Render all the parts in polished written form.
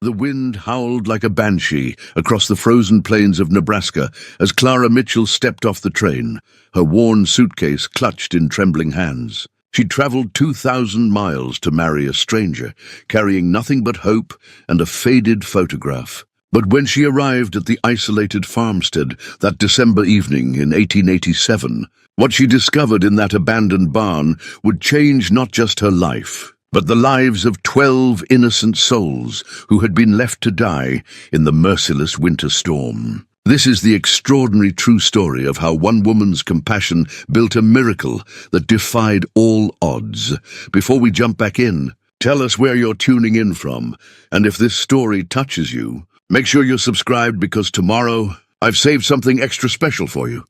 The wind howled like a banshee across the frozen plains of Nebraska as Clara Mitchell stepped off the train, her worn suitcase clutched in trembling hands. She'd traveled 2,000 miles to marry a stranger, carrying nothing but hope and a faded photograph. But when she arrived at the isolated farmstead that December evening in 1887, what she discovered in that abandoned barn would change not just her life, but the lives of 12 innocent souls who had been left to die in the merciless winter storm. This is the extraordinary true story of how one woman's compassion built a miracle that defied all odds. Before we jump back in, tell us where you're tuning in from, and if this story touches you, make sure you're subscribed because tomorrow I've saved something extra special for you.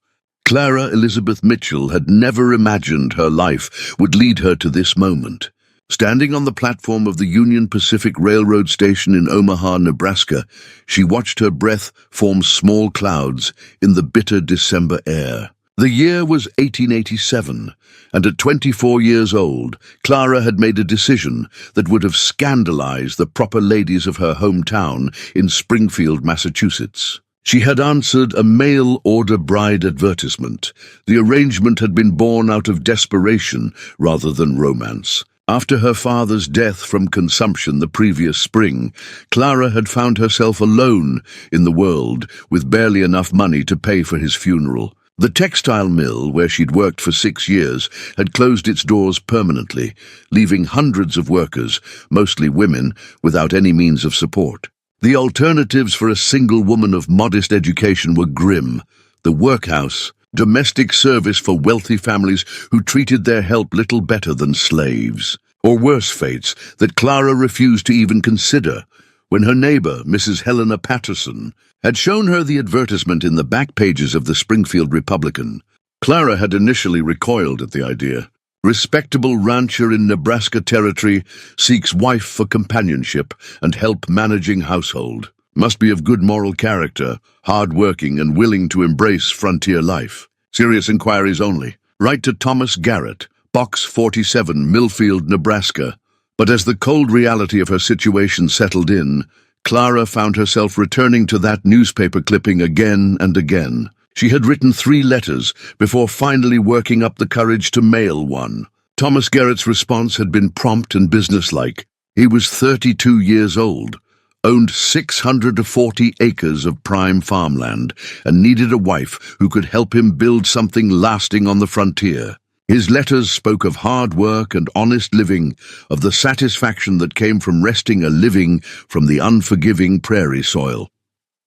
Clara Elizabeth Mitchell had never imagined her life would lead her to this moment. Standing on the platform of the Union Pacific Railroad station in Omaha, Nebraska, she watched her breath form small clouds in the bitter December air. The year was 1887, and at 24 years old, Clara had made a decision that would have scandalized the proper ladies of her hometown in Springfield, Massachusetts. She had answered a mail-order bride advertisement. The arrangement had been born out of desperation rather than romance. After her father's death from consumption the previous spring, Clara had found herself alone in the world with barely enough money to pay for his funeral. The textile mill, where she'd worked for 6 years, had closed its doors permanently, leaving hundreds of workers, mostly women, without any means of support. The alternatives for a single woman of modest education were grim: the workhouse, domestic service for wealthy families who treated their help little better than slaves, or worse fates that Clara refused to even consider. When her neighbor, Mrs. Helena Patterson, had shown her the advertisement in the back pages of the Springfield Republican, Clara had initially recoiled at the idea. Respectable rancher in Nebraska territory seeks wife for companionship and help managing household. Must be of good moral character, hard-working and willing to embrace frontier life. Serious inquiries only. Write to Thomas Garrett, Box 47, Millfield, Nebraska. But as the cold reality of her situation settled in, Clara found herself returning to that newspaper clipping again and again. She had written 3 letters before finally working up the courage to mail one. Thomas Garrett's response had been prompt and businesslike. He was 32 years old, owned 640 acres of prime farmland, and needed a wife who could help him build something lasting on the frontier. His letters spoke of hard work and honest living, of the satisfaction that came from wresting a living from the unforgiving prairie soil.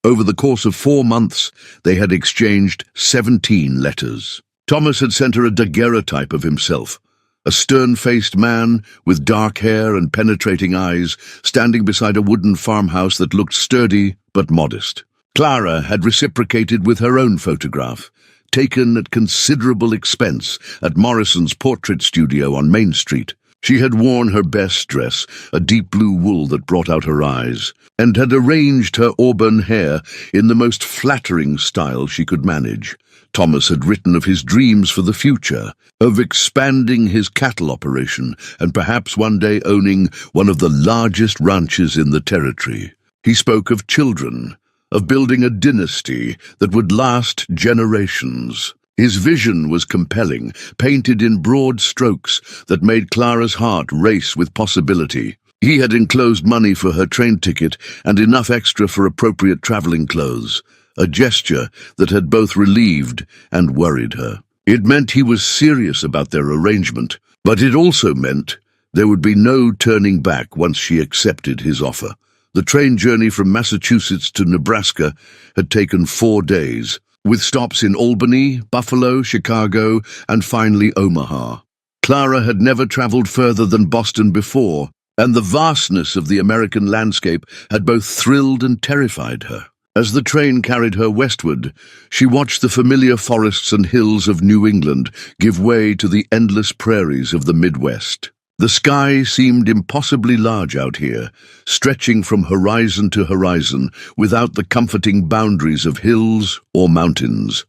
Over the course of 4 months, they had exchanged 17 letters. Thomas had sent her a daguerreotype of himself, a stern-faced man with dark hair and penetrating eyes, standing beside a wooden farmhouse that looked sturdy but modest. Clara had reciprocated with her own photograph, taken at considerable expense at Morrison's portrait studio on Main Street. She had worn her best dress, a deep blue wool that brought out her eyes, and had arranged her auburn hair in the most flattering style she could manage. Thomas had written of his dreams for the future, of expanding his cattle operation and perhaps one day owning one of the largest ranches in the territory. He spoke of children, of building a dynasty that would last generations. His vision was compelling, painted in broad strokes that made Clara's heart race with possibility. He had enclosed money for her train ticket and enough extra for appropriate traveling clothes, a gesture that had both relieved and worried her. It meant he was serious about their arrangement, but it also meant there would be no turning back once she accepted his offer. The train journey from Massachusetts to Nebraska had taken 4 days, with stops in Albany, Buffalo, Chicago, and finally Omaha. Clara had never traveled further than Boston before, and the vastness of the American landscape had both thrilled and terrified her. As the train carried her westward, she watched the familiar forests and hills of New England give way to the endless prairies of the Midwest. The sky seemed impossibly large out here, stretching from horizon to horizon without the comforting boundaries of hills or mountains.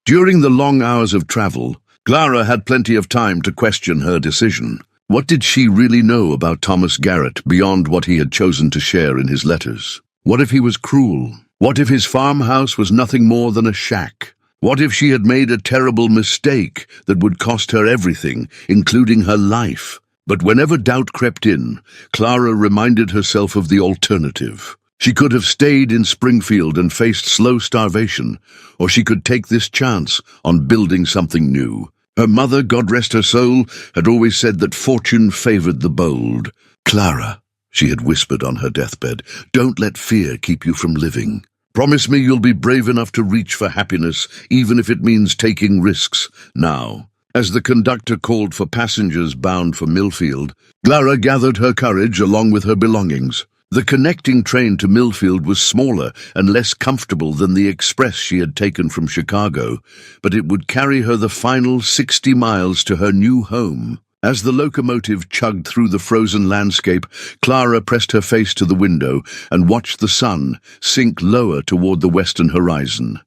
During the long hours of travel, Clara had plenty of time to question her decision. What did she really know about Thomas Garrett beyond what he had chosen to share in his letters? What if he was cruel? What if his farmhouse was nothing more than a shack? What if she had made a terrible mistake that would cost her everything, including her life? But whenever doubt crept in, Clara reminded herself of the alternative. She could have stayed in Springfield and faced slow starvation, or she could take this chance on building something new. Her mother, God rest her soul, had always said that fortune favored the bold. "Clara," she had whispered on her deathbed, "don't let fear keep you from living. Promise me you'll be brave enough to reach for happiness, even if it means taking risks now." As the conductor called for passengers bound for Millfield, Clara gathered her courage along with her belongings. The connecting train to Millfield was smaller and less comfortable than the express she had taken from Chicago, but it would carry her the final 60 miles to her new home. As the locomotive chugged through the frozen landscape, Clara pressed her face to the window and watched the sun sink lower toward the western horizon.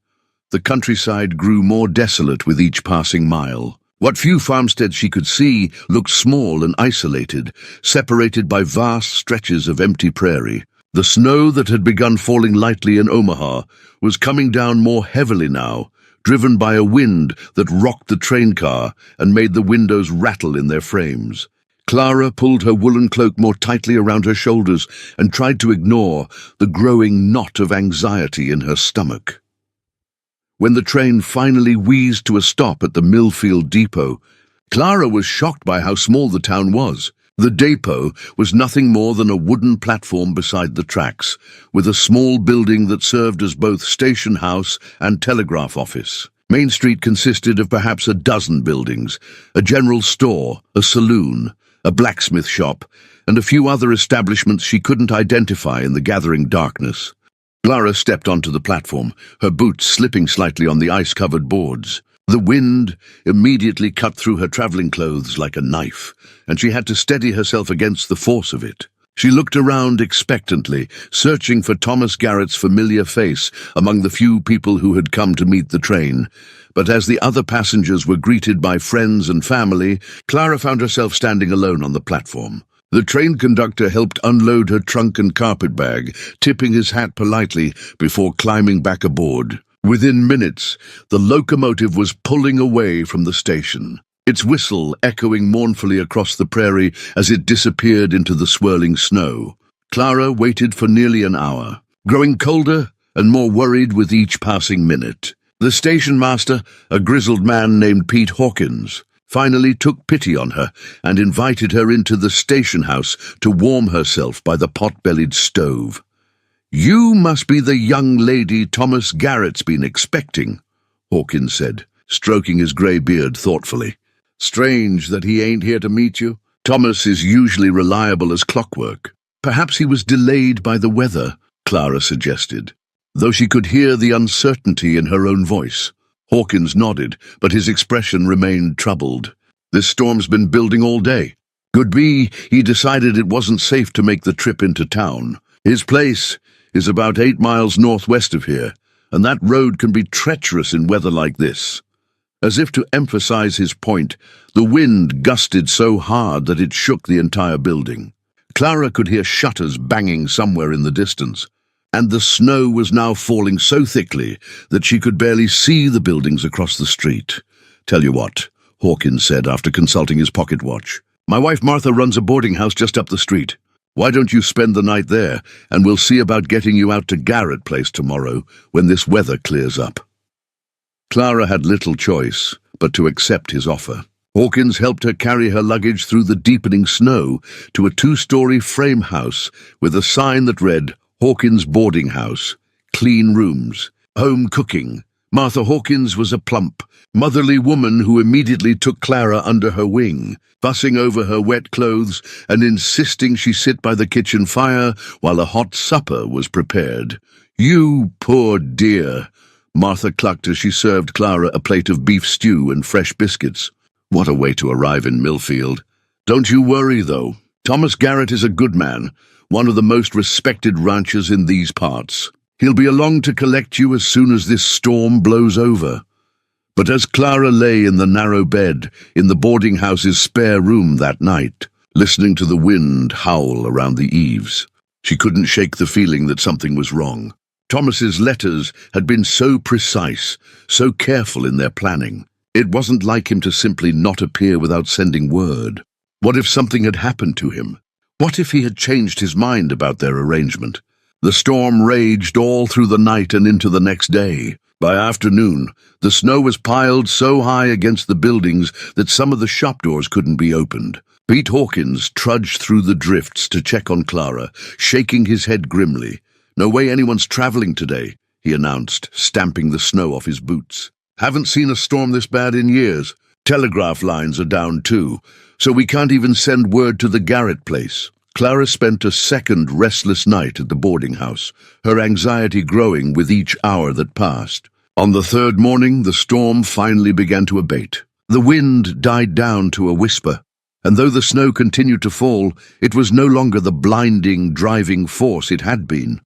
The countryside grew more desolate with each passing mile. What few farmsteads she could see looked small and isolated, separated by vast stretches of empty prairie. The snow that had begun falling lightly in Omaha was coming down more heavily now, driven by a wind that rocked the train car and made the windows rattle in their frames. Clara pulled her woolen cloak more tightly around her shoulders and tried to ignore the growing knot of anxiety in her stomach. When the train finally wheezed to a stop at the Millfield depot, Clara was shocked by how small the town was. The depot was nothing more than a wooden platform beside the tracks, with a small building that served as both station house and telegraph office. Main Street consisted of perhaps a dozen buildings, a general store, a saloon, a blacksmith shop, and a few other establishments she couldn't identify in the gathering darkness. Clara stepped onto the platform, her boots slipping slightly on the ice-covered boards. The wind immediately cut through her traveling clothes like a knife, and she had to steady herself against the force of it. She looked around expectantly, searching for Thomas Garrett's familiar face among the few people who had come to meet the train. But as the other passengers were greeted by friends and family, Clara found herself standing alone on the platform. The train conductor helped unload her trunk and carpet bag, tipping his hat politely before climbing back aboard. Within minutes, the locomotive was pulling away from the station, its whistle echoing mournfully across the prairie as it disappeared into the swirling snow. Clara waited for nearly an hour, growing colder and more worried with each passing minute. The station master, a grizzled man named Pete Hawkins, finally took pity on her and invited her into the station house to warm herself by the pot-bellied stove. "You must be the young lady Thomas Garrett's been expecting," Hawkins said, stroking his grey beard thoughtfully. "Strange that he ain't here to meet you. Thomas is usually reliable as clockwork." "Perhaps he was delayed by the weather," Clara suggested, though she could hear the uncertainty in her own voice. Hawkins nodded, but his expression remained troubled. "This storm's been building all day. Could be he decided it wasn't safe to make the trip into town. His place is about 8 miles northwest of here, and that road can be treacherous in weather like this." As if to emphasize his point, the wind gusted so hard that it shook the entire building. Clara could hear shutters banging somewhere in the distance, and the snow was now falling so thickly that she could barely see the buildings across the street. "Tell you what," Hawkins said after consulting his pocket watch. "My wife Martha runs a boarding house just up the street. Why don't you spend the night there, and we'll see about getting you out to Garrett Place tomorrow when this weather clears up." Clara had little choice but to accept his offer. Hawkins helped her carry her luggage through the deepening snow to a 2-story frame house with a sign that read, "Hawkins Boarding House, Clean Rooms, Home Cooking." Martha Hawkins was a plump, motherly woman who immediately took Clara under her wing, fussing over her wet clothes and insisting she sit by the kitchen fire while a hot supper was prepared. "You poor dear," Martha clucked as she served Clara a plate of beef stew and fresh biscuits. What a way to arrive in Millfield. "Don't you worry, though. Thomas Garrett is a good man, one of the most respected ranchers in these parts. He'll be along to collect you as soon as this storm blows over." But as Clara lay in the narrow bed in the boarding house's spare room that night, listening to the wind howl around the eaves. She couldn't shake the feeling that something was wrong. Thomas's letters had been so precise, so careful in their planning. It wasn't like him to simply not appear without sending word. What if something had happened to him? What if he had changed his mind about their arrangement? The storm raged all through the night and into the next day. By afternoon, the snow was piled so high against the buildings that some of the shop doors couldn't be opened. Pete Hawkins trudged through the drifts to check on Clara, shaking his head grimly. "No way anyone's traveling today," he announced, stamping the snow off his boots. "Haven't seen a storm this bad in years. Telegraph lines are down too, so we can't even send word to the Garrett place." Clara spent a second restless night at the boarding house, her anxiety growing with each hour that passed. On the third morning, the storm finally began to abate. The wind died down to a whisper, and though the snow continued to fall, it was no longer the blinding, driving force it had been.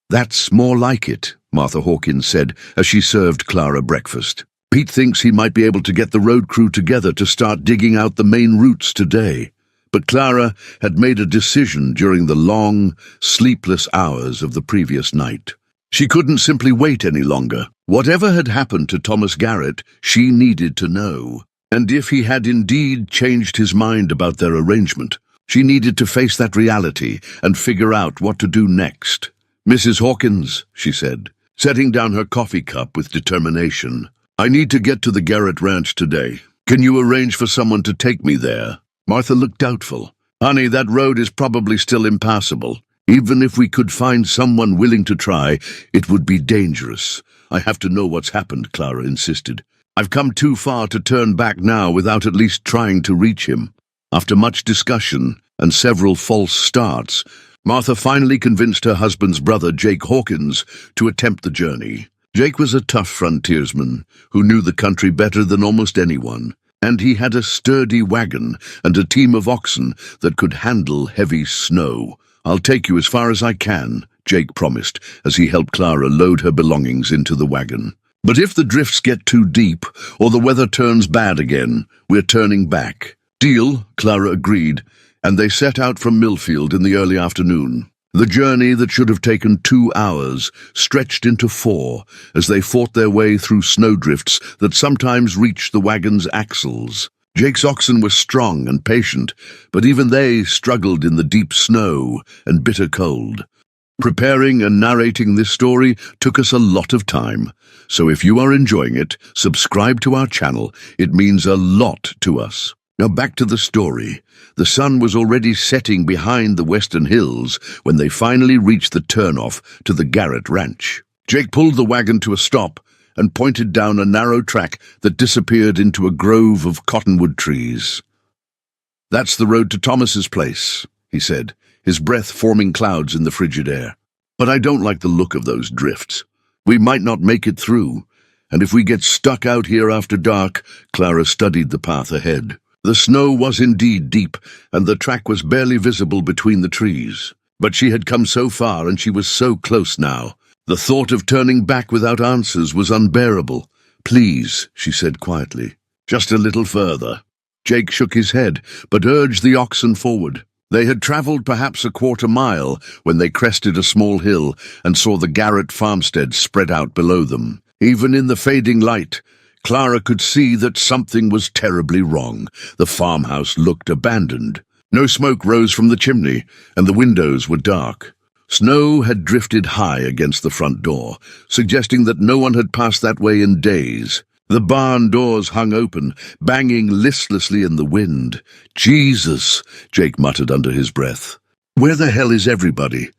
"That's more like it," Martha Hawkins said as she served Clara breakfast. "Pete thinks he might be able to get the road crew together to start digging out the main routes today." But Clara had made a decision during the long, sleepless hours of the previous night. She couldn't simply wait any longer. Whatever had happened to Thomas Garrett, she needed to know. And if he had indeed changed his mind about their arrangement, she needed to face that reality and figure out what to do next. "Mrs. Hawkins," she said, setting down her coffee cup with determination, "I need to get to the Garrett Ranch today. Can you arrange for someone to take me there?" Martha looked doubtful. "Honey, that road is probably still impassable. Even if we could find someone willing to try, it would be dangerous." "I have to know what's happened," Clara insisted. "I've come too far to turn back now without at least trying to reach him." After much discussion and several false starts, Martha finally convinced her husband's brother, Jake Hawkins, to attempt the journey. Jake was a tough frontiersman who knew the country better than almost anyone, and he had a sturdy wagon and a team of oxen that could handle heavy snow. "I'll take you as far as I can," Jake promised as he helped Clara load her belongings into the wagon. "But if the drifts get too deep or the weather turns bad again, we're turning back." "Deal," Clara agreed, and they set out from Millfield in the early afternoon. The journey that should have taken 2 hours stretched into 4 as they fought their way through snowdrifts that sometimes reached the wagon's axles. Jake's oxen were strong and patient, but even they struggled in the deep snow and bitter cold. Preparing and narrating this story took us a lot of time, so if you are enjoying it, subscribe to our channel. It means a lot to us. Now back to the story. The sun was already setting behind the western hills when they finally reached the turnoff to the Garrett Ranch. Jake pulled the wagon to a stop and pointed down a narrow track that disappeared into a grove of cottonwood trees. "That's the road to Thomas's place," he said, his breath forming clouds in the frigid air. "But I don't like the look of those drifts. We might not make it through, and if we get stuck out here after dark..." Clara studied the path ahead. The snow was indeed deep, and the track was barely visible between the trees. But she had come so far, and she was so close now. The thought of turning back without answers was unbearable. "Please," she said quietly, "just a little further." Jake shook his head, but urged the oxen forward. They had traveled perhaps a quarter-mile when they crested a small hill and saw the Garrett farmstead spread out below them. Even in the fading light, Clara could see that something was terribly wrong. The farmhouse looked abandoned. No smoke rose from the chimney, and the windows were dark. Snow had drifted high against the front door, suggesting that no one had passed that way in days. The barn doors hung open, banging listlessly in the wind. "Jesus," Jake muttered under his breath. "Where the hell is everybody?"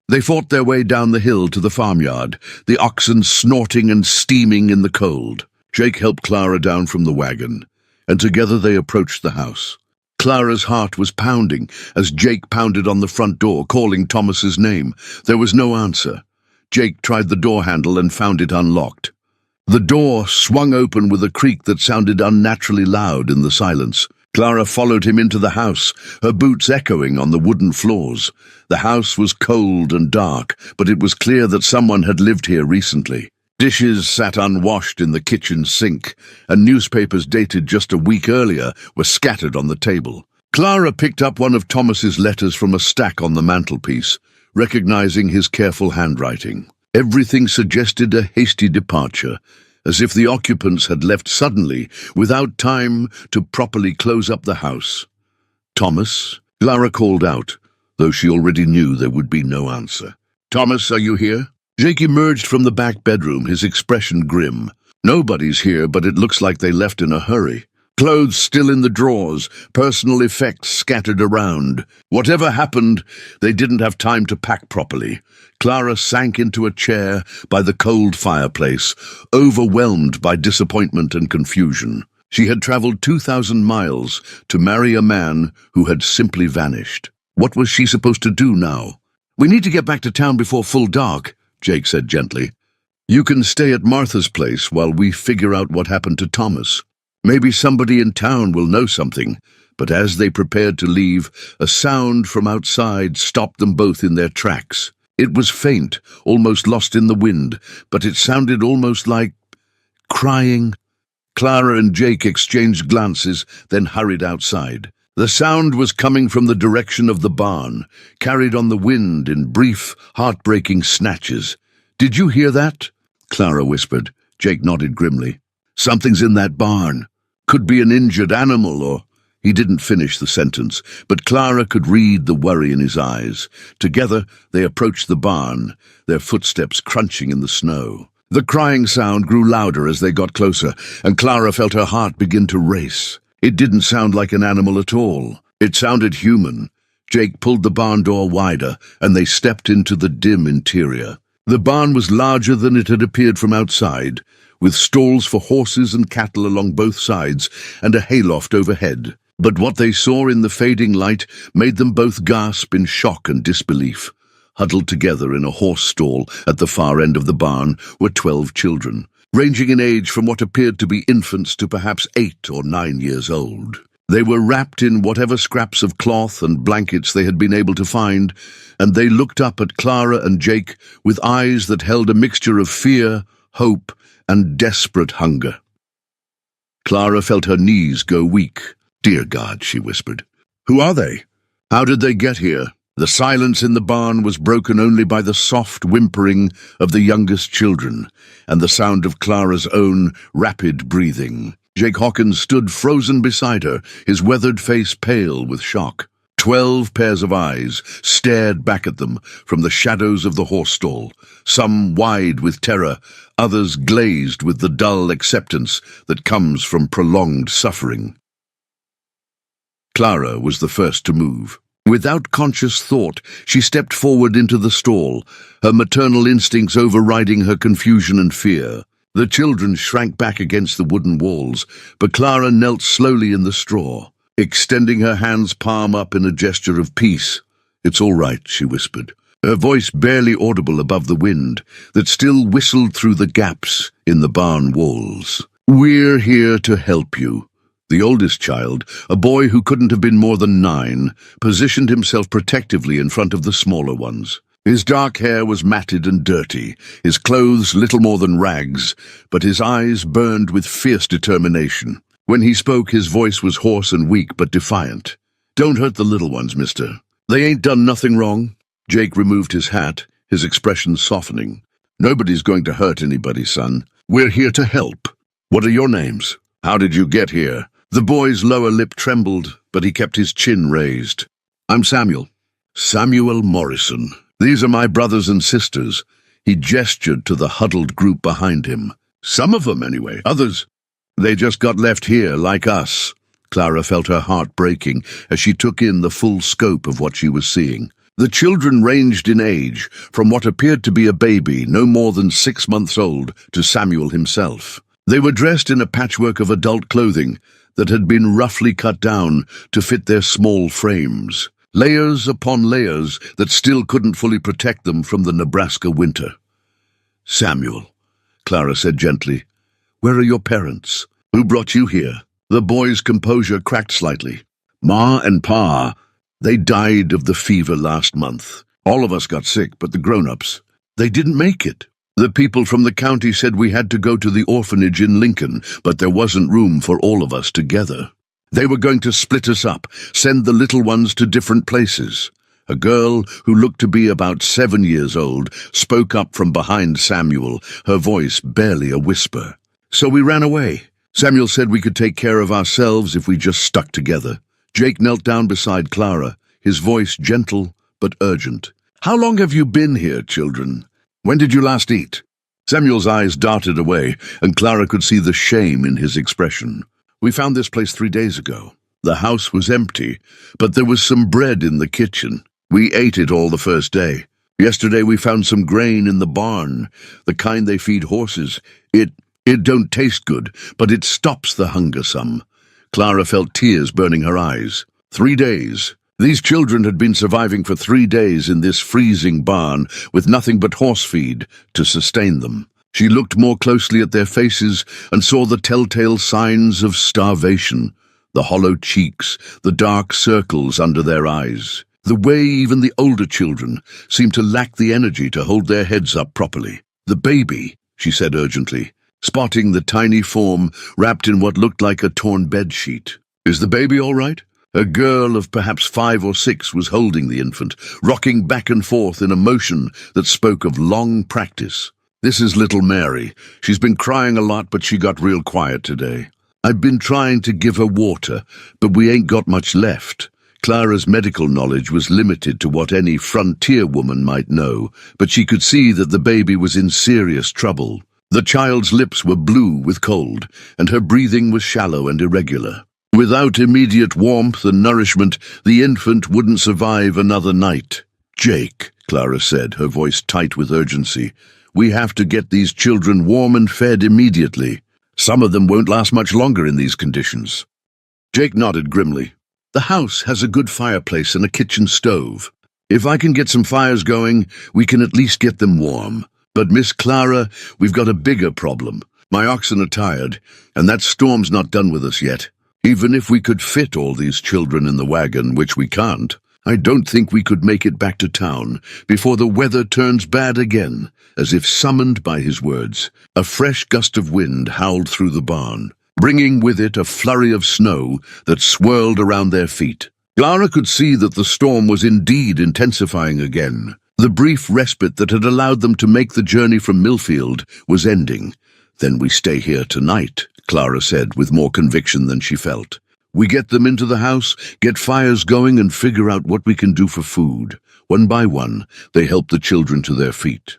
They fought their way down the hill to the farmyard, the oxen snorting and steaming in the cold. Jake helped Clara down from the wagon, and together they approached the house. Clara's heart was pounding as Jake pounded on the front door, calling Thomas's name. There was no answer. Jake tried the door handle and found it unlocked. The door swung open with a creak that sounded unnaturally loud in the silence. Clara followed him into the house, her boots echoing on the wooden floors. The house was cold and dark, but it was clear that someone had lived here recently. Dishes sat unwashed in the kitchen sink, and newspapers dated just a week earlier were scattered on the table. Clara picked up one of Thomas's letters from a stack on the mantelpiece, recognizing his careful handwriting. Everything suggested a hasty departure, as if the occupants had left suddenly, without time to properly close up the house. "Thomas?" Clara called out, though she already knew there would be no answer. "Thomas, are you here?" Jake emerged from the back bedroom, his expression grim. "Nobody's here, but it looks like they left in a hurry. Clothes still in the drawers, personal effects scattered around. Whatever happened, they didn't have time to pack properly." Clara sank into a chair by the cold fireplace, overwhelmed by disappointment and confusion. She had traveled 2,000 miles to marry a man who had simply vanished. What was she supposed to do now? "We need to get back to town before full dark," Jake said gently. "You can stay at Martha's place while we figure out what happened to Thomas. Maybe somebody in town will know something." But as they prepared to leave, a sound from outside stopped them both in their tracks. It was faint, almost lost in the wind, but it sounded almost like crying. Clara and Jake exchanged glances, then hurried outside. The sound was coming from the direction of the barn, carried on the wind in brief, heartbreaking snatches. "Did you hear that?" Clara whispered. Jake nodded grimly. "Something's in that barn. Could be an injured animal or—" He didn't finish the sentence, but Clara could read the worry in his eyes. Together they approached the barn, their footsteps crunching in the snow. The crying sound grew louder as they got closer, and Clara felt her heart begin to race. It didn't sound like an animal at all. It sounded human. Jake pulled the barn door wider, and they stepped into the dim interior. The barn was larger than it had appeared from outside, with stalls for horses and cattle along both sides and a hayloft overhead. But what they saw in the fading light made them both gasp in shock and disbelief. Huddled together in a horse stall at the far end of the barn were 12 children, ranging in age from what appeared to be infants to perhaps 8 or 9 years old. They were wrapped in whatever scraps of cloth and blankets they had been able to find, and they looked up at Clara and Jake with eyes that held a mixture of fear, hope, and desperate hunger. Clara felt her knees go weak. "Dear God," she whispered. "Who are they? How did they get here?" The silence in the barn was broken only by the soft whimpering of the youngest children and the sound of Clara's own rapid breathing. Jake Hawkins stood frozen beside her, his weathered face pale with shock. 12 pairs of eyes stared back at them from the shadows of the horse stall, some wide with terror, others glazed with the dull acceptance that comes from prolonged suffering. Clara was the first to move. Without conscious thought, she stepped forward into the stall, her maternal instincts overriding her confusion and fear. The children shrank back against the wooden walls, but Clara knelt slowly in the straw, extending her hand's palm up in a gesture of peace. "It's all right," she whispered, her voice barely audible above the wind that still whistled through the gaps in the barn walls. "We're here to help you." The oldest child, a boy who couldn't have been more than 9, positioned himself protectively in front of the smaller ones. His dark hair was matted and dirty, his clothes little more than rags, but his eyes burned with fierce determination. When he spoke, his voice was hoarse and weak but defiant. "Don't hurt the little ones, mister. They ain't done nothing wrong." Jake removed his hat, his expression softening. "Nobody's going to hurt anybody, son. We're here to help. What are your names? How did you get here?" The boy's lower lip trembled, but he kept his chin raised. "I'm Samuel. Samuel Morrison. These are my brothers and sisters." He gestured to the huddled group behind him. "Some of them, anyway. Others, they just got left here, like us." Clara felt her heart breaking as she took in the full scope of what she was seeing. The children ranged in age, from what appeared to be a baby no more than 6 months old to Samuel himself. They were dressed in a patchwork of adult clothing that had been roughly cut down to fit their small frames, layers upon layers that still couldn't fully protect them from the Nebraska winter. "Samuel," Clara said gently, "where are your parents? Who brought you here?" The boy's composure cracked slightly. "Ma and Pa, they died of the fever last month. All of us got sick, but the grown-ups, they didn't make it. The people from the county said we had to go to the orphanage in Lincoln, but there wasn't room for all of us together." They were going to split us up, send the little ones to different places. A girl who looked to be about 7 years old spoke up from behind Samuel, her voice barely a whisper. So we ran away. Samuel said we could take care of ourselves if we just stuck together. Jake knelt down beside Clara, his voice gentle but urgent. How long have you been here, children? When did you last eat? Samuel's eyes darted away, and Clara could see the shame in his expression. We found this place 3 days ago. The house was empty, but there was some bread in the kitchen. We ate it all the first day. Yesterday we found some grain in the barn, the kind they feed horses. It don't taste good, but it stops the hunger some. Clara felt tears burning her eyes. 3 days. These children had been surviving for 3 days in this freezing barn with nothing but horse feed to sustain them. She looked more closely at their faces and saw the telltale signs of starvation, the hollow cheeks, the dark circles under their eyes. The way even the older children seemed to lack the energy to hold their heads up properly. The baby, she said urgently, spotting the tiny form wrapped in what looked like a torn bedsheet. Is the baby all right? A girl of perhaps 5 or 6 was holding the infant, rocking back and forth in a motion that spoke of long practice. This is little Mary. She's been crying a lot, but she got real quiet today. I've been trying to give her water, but we ain't got much left. Clara's medical knowledge was limited to what any frontier woman might know, but she could see that the baby was in serious trouble. The child's lips were blue with cold, and her breathing was shallow and irregular. Without immediate warmth and nourishment, the infant wouldn't survive another night. Jake, Clara said, her voice tight with urgency, we have to get these children warm and fed immediately. Some of them won't last much longer in these conditions. Jake nodded grimly. The house has a good fireplace and a kitchen stove. If I can get some fires going, we can at least get them warm. But Miss Clara, we've got a bigger problem. My oxen are tired, and that storm's not done with us yet. Even if we could fit all these children in the wagon, which we can't, I don't think we could make it back to town before the weather turns bad again. As if summoned by his words, a fresh gust of wind howled through the barn, bringing with it a flurry of snow that swirled around their feet. Clara could see that the storm was indeed intensifying again. The brief respite that had allowed them to make the journey from Millfield was ending. Then we stay here tonight, Clara said with more conviction than she felt. We get them into the house, get fires going, and figure out what we can do for food. One by one, they helped the children to their feet.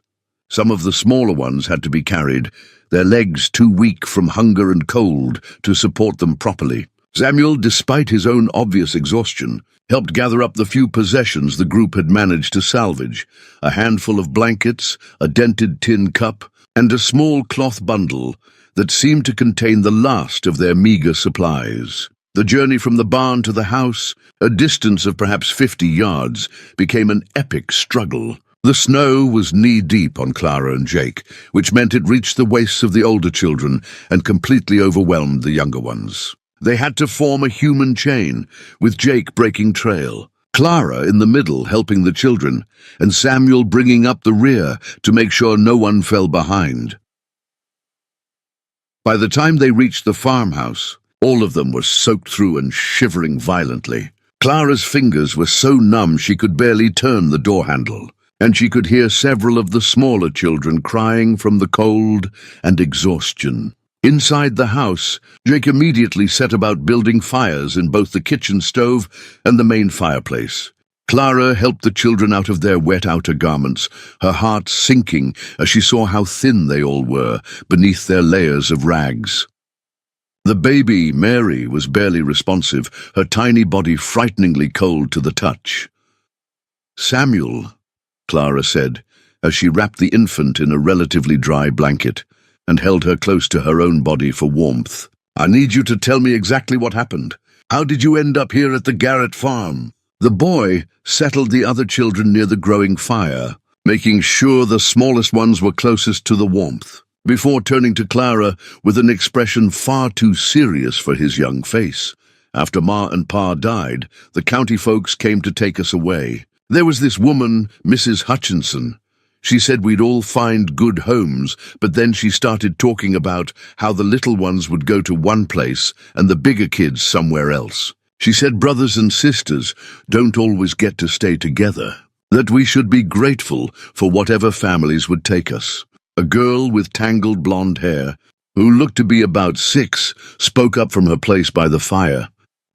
Some of the smaller ones had to be carried, their legs too weak from hunger and cold to support them properly. Samuel, despite his own obvious exhaustion, helped gather up the few possessions the group had managed to salvage, a handful of blankets, a dented tin cup, and a small cloth bundle that seemed to contain the last of their meager supplies. The journey from the barn to the house, a distance of perhaps 50 yards, became an epic struggle. The snow was knee-deep on Clara and Jake, which meant it reached the waists of the older children and completely overwhelmed the younger ones. They had to form a human chain, with Jake breaking trail, Clara in the middle helping the children, and Samuel bringing up the rear to make sure no one fell behind. By the time they reached the farmhouse, all of them were soaked through and shivering violently. Clara's fingers were so numb she could barely turn the door handle, and she could hear several of the smaller children crying from the cold and exhaustion. Inside the house, Jake immediately set about building fires in both the kitchen stove and the main fireplace. Clara helped the children out of their wet outer garments, her heart sinking as she saw how thin they all were beneath their layers of rags. The baby, Mary, was barely responsive, her tiny body frighteningly cold to the touch. "Samuel," Clara said, as she wrapped the infant in a relatively dry blanket and held her close to her own body for warmth. "I need you to tell me exactly what happened. How did you end up here at the Garrett farm?" The boy settled the other children near the growing fire, making sure the smallest ones were closest to the warmth, before turning to Clara with an expression far too serious for his young face. "After Ma and Pa died, the county folks came to take us away. There was this woman, Mrs. Hutchinson. She said we'd all find good homes, but then she started talking about how the little ones would go to one place and the bigger kids somewhere else. She said brothers and sisters don't always get to stay together, that we should be grateful for whatever families would take us. A girl with tangled blonde hair, who looked to be about 6, spoke up from her place by the fire.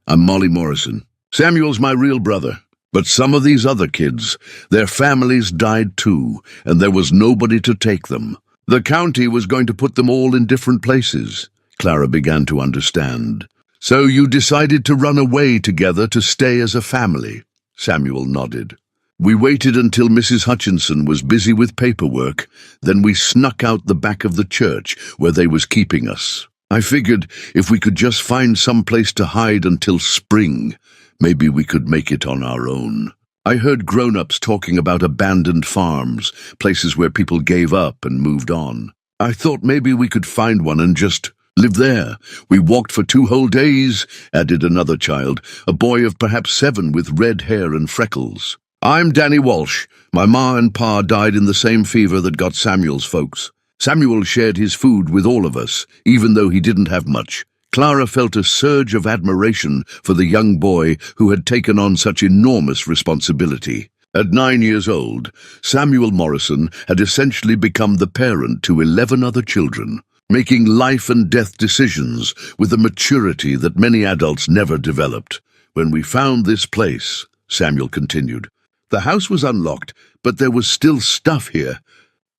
"I'm Molly Morrison. Samuel's my real brother. But some of these other kids, their families died too, and there was nobody to take them. The county was going to put them all in different places." Clara began to understand. "So you decided to run away together to stay as a family?" Samuel nodded. "We waited until Mrs. Hutchinson was busy with paperwork, then we snuck out the back of the church where they was keeping us. I figured if we could just find some place to hide until spring, maybe we could make it on our own. I heard grown-ups talking about abandoned farms, places where people gave up and moved on. I thought maybe we could find one and just live there. We walked for 2 whole days," added another child, a boy of perhaps 7 with red hair and freckles. "I'm Danny Walsh. My ma and pa died in the same fever that got Samuel's folks. Samuel shared his food with all of us, even though he didn't have much." Clara felt a surge of admiration for the young boy who had taken on such enormous responsibility. At 9 years old, Samuel Morrison had essentially become the parent to 11 other children, making life and death decisions with a maturity that many adults never developed. "When we found this place," Samuel continued, "the house was unlocked, but there was still stuff here,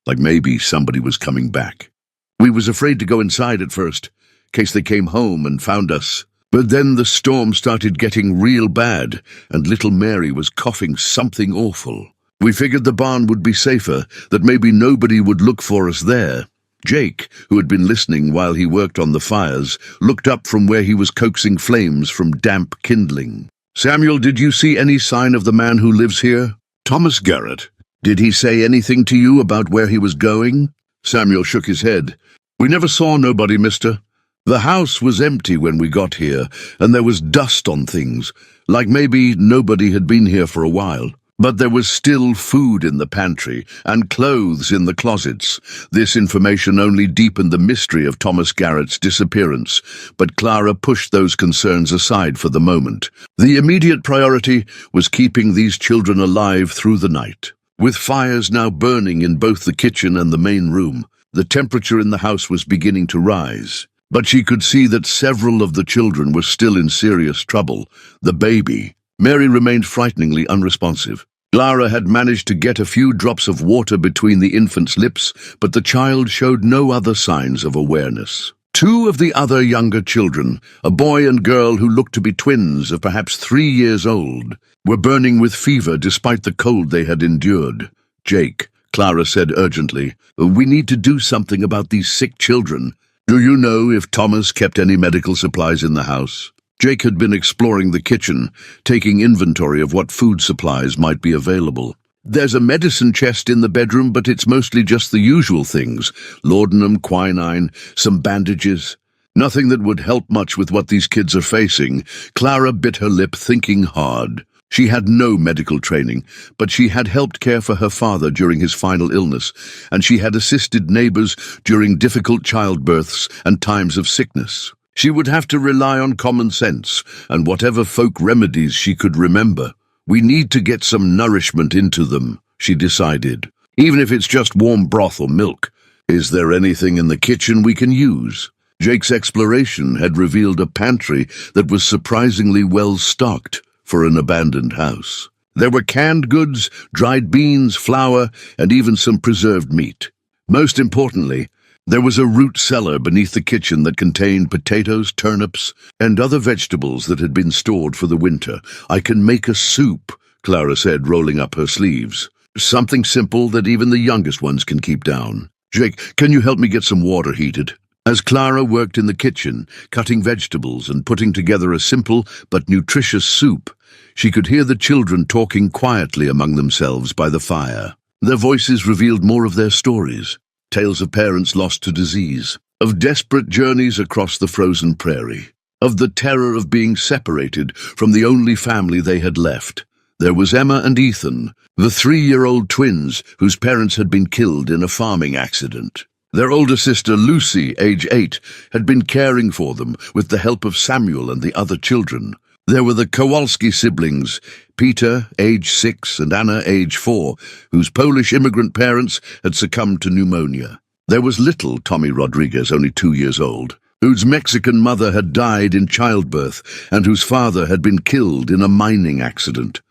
like maybe somebody was coming back. We was afraid to go inside at first, in case they came home and found us. But then the storm started getting real bad, and little Mary was coughing something awful. We figured the barn would be safer, that maybe nobody would look for us there." Jake, who had been listening while he worked on the fires, looked up from where he was coaxing flames from damp kindling. "Samuel, did you see any sign of the man who lives here?" "Thomas Garrett. Did he say anything to you about where he was going?" Samuel shook his head. "We never saw nobody, mister. The house was empty when we got here, and there was dust on things, like maybe nobody had been here for a while. But there was still food in the pantry, and clothes in the closets." This information only deepened the mystery of Thomas Garrett's disappearance, but Clara pushed those concerns aside for the moment. The immediate priority was keeping these children alive through the night. With fires now burning in both the kitchen and the main room, the temperature in the house was beginning to rise. But she could see that several of the children were still in serious trouble. The baby, Mary, remained frighteningly unresponsive. Clara had managed to get a few drops of water between the infant's lips, but the child showed no other signs of awareness. 2 of the other younger children, a boy and girl who looked to be twins of perhaps 3 years old, were burning with fever despite the cold they had endured. "Jake," Clara said urgently, "we need to do something about these sick children. Do you know if Thomas kept any medical supplies in the house?" Jake had been exploring the kitchen, taking inventory of what food supplies might be available. "There's a medicine chest in the bedroom, but it's mostly just the usual things. Laudanum, quinine, some bandages. Nothing that would help much with what these kids are facing." Clara bit her lip, thinking hard. She had no medical training, but she had helped care for her father during his final illness, and she had assisted neighbors during difficult childbirths and times of sickness. She would have to rely on common sense and whatever folk remedies she could remember. "We need to get some nourishment into them," she decided, "even if it's just warm broth or milk. Is there anything in the kitchen we can use?" Jake's exploration had revealed a pantry that was surprisingly well stocked for an abandoned house. There were canned goods, dried beans, flour, and even some preserved meat. Most importantly, there was a root cellar beneath the kitchen that contained potatoes, turnips, and other vegetables that had been stored for the winter. "I can make a soup," Clara said, rolling up her sleeves. "Something simple that even the youngest ones can keep down. Jake, can you help me get some water heated?" As Clara worked in the kitchen, cutting vegetables and putting together a simple but nutritious soup, she could hear the children talking quietly among themselves by the fire. Their voices revealed more of their stories. Tales of parents lost to disease, of desperate journeys across the frozen prairie, of the terror of being separated from the only family they had left. There was Emma and Ethan, the 3-year-old twins whose parents had been killed in a farming accident. Their older sister, Lucy, age 8, had been caring for them with the help of Samuel and the other children. There were the Kowalski siblings, Peter, age 6, and Anna, age 4, whose Polish immigrant parents had succumbed to pneumonia. There was little Tommy Rodriguez, only 2 years old, whose Mexican mother had died in childbirth and whose father had been killed in a mining accident.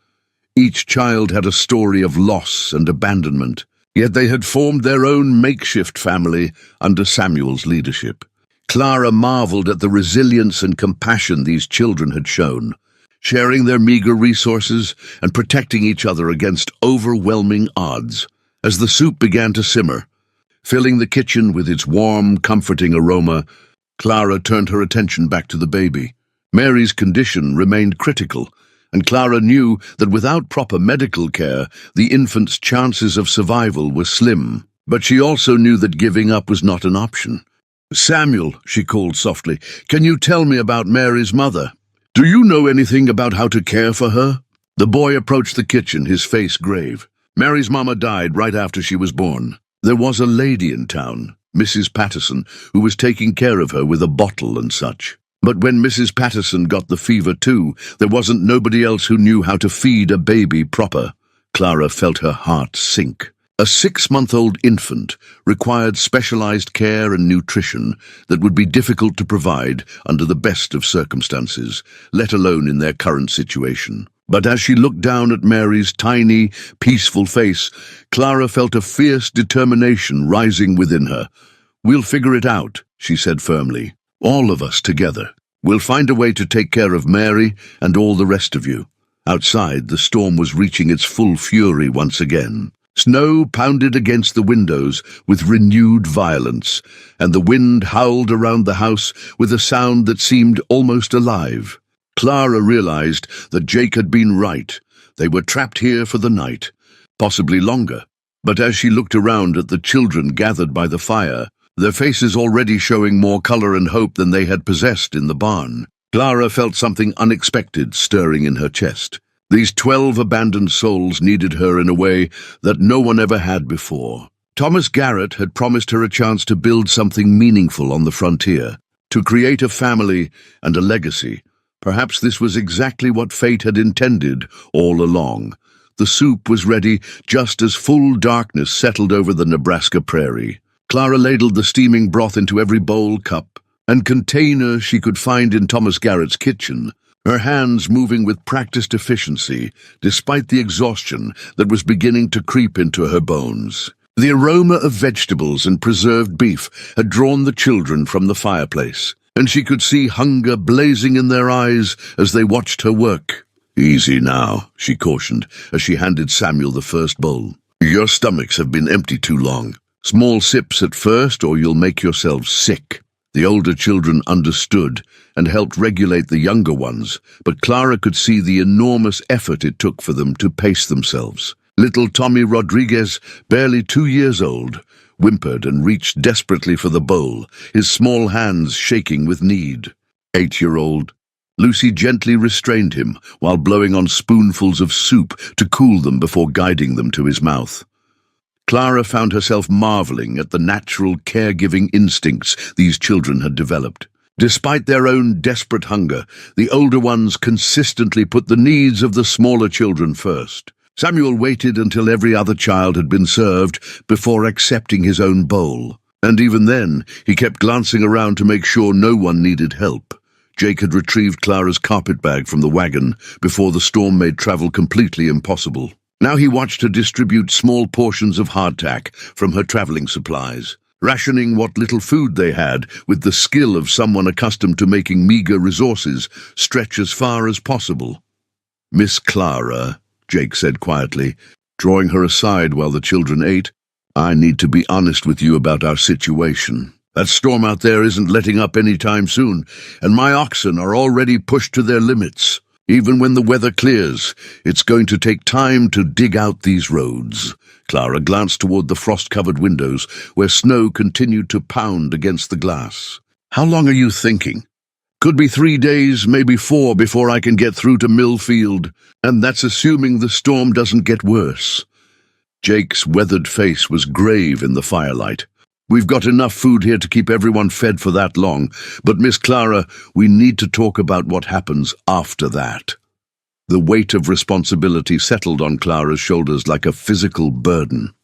Each child had a story of loss and abandonment, yet they had formed their own makeshift family under Samuel's leadership. Clara marveled at the resilience and compassion these children had shown, sharing their meager resources and protecting each other against overwhelming odds. As the soup began to simmer, filling the kitchen with its warm, comforting aroma, Clara turned her attention back to the baby. Mary's condition remained critical, and Clara knew that without proper medical care, the infant's chances of survival were slim. But she also knew that giving up was not an option. "Samuel," she called softly, "can you tell me about Mary's mother? Do you know anything about how to care for her?" The boy approached the kitchen, his face grave. "Mary's mama died right after she was born. There was a lady in town, Mrs. Patterson, who was taking care of her with a bottle and such. But when Mrs. Patterson got the fever too, there wasn't nobody else who knew how to feed a baby proper." Clara felt her heart sink. A 6-month-old infant required specialized care and nutrition that would be difficult to provide under the best of circumstances, let alone in their current situation. But as she looked down at Mary's tiny, peaceful face, Clara felt a fierce determination rising within her. "We'll figure it out," she said firmly. "All of us together. We'll find a way to take care of Mary and all the rest of you." Outside, the storm was reaching its full fury once again. Snow pounded against the windows with renewed violence, and the wind howled around the house with a sound that seemed almost alive. Clara realized that Jake had been right. They were trapped here for the night, possibly longer. But as she looked around at the children gathered by the fire, their faces already showing more color and hope than they had possessed in the barn, Clara felt something unexpected stirring in her chest. These 12 abandoned souls needed her in a way that no one ever had before. Thomas Garrett had promised her a chance to build something meaningful on the frontier, to create a family and a legacy. Perhaps this was exactly what fate had intended all along. The soup was ready just as full darkness settled over the Nebraska prairie. Clara ladled the steaming broth into every bowl, cup, and container she could find in Thomas Garrett's kitchen, her hands moving with practiced efficiency, despite the exhaustion that was beginning to creep into her bones. The aroma of vegetables and preserved beef had drawn the children from the fireplace, and she could see hunger blazing in their eyes as they watched her work. "Easy now," she cautioned as she handed Samuel the first bowl. "Your stomachs have been empty too long. Small sips at first, or you'll make yourselves sick." The older children understood and helped regulate the younger ones, but Clara could see the enormous effort it took for them to pace themselves. Little Tommy Rodriguez, barely 2 years old, whimpered and reached desperately for the bowl, his small hands shaking with need. 8-year-old Lucy gently restrained him while blowing on spoonfuls of soup to cool them before guiding them to his mouth. Clara found herself marveling at the natural caregiving instincts these children had developed. Despite their own desperate hunger, the older ones consistently put the needs of the smaller children first. Samuel waited until every other child had been served before accepting his own bowl, and even then he kept glancing around to make sure no one needed help. Jake had retrieved Clara's carpet bag from the wagon before the storm made travel completely impossible. Now he watched her distribute small portions of hardtack from her traveling supplies, rationing what little food they had with the skill of someone accustomed to making meager resources stretch as far as possible. "Miss Clara," Jake said quietly, drawing her aside while the children ate, "I need to be honest with you about our situation. That storm out there isn't letting up any time soon, and my oxen are already pushed to their limits. Even when the weather clears, it's going to take time to dig out these roads." Clara glanced toward the frost-covered windows, where snow continued to pound against the glass. "How long are you thinking?" Could be 3 days, maybe 4 before I can get through to Millfield, and that's assuming the storm doesn't get worse. Jake's weathered face was grave in the firelight. We've got enough food here to keep everyone fed for that long, but Miss Clara, we need to talk about what happens after that. The weight of responsibility settled on Clara's shoulders like a physical burden.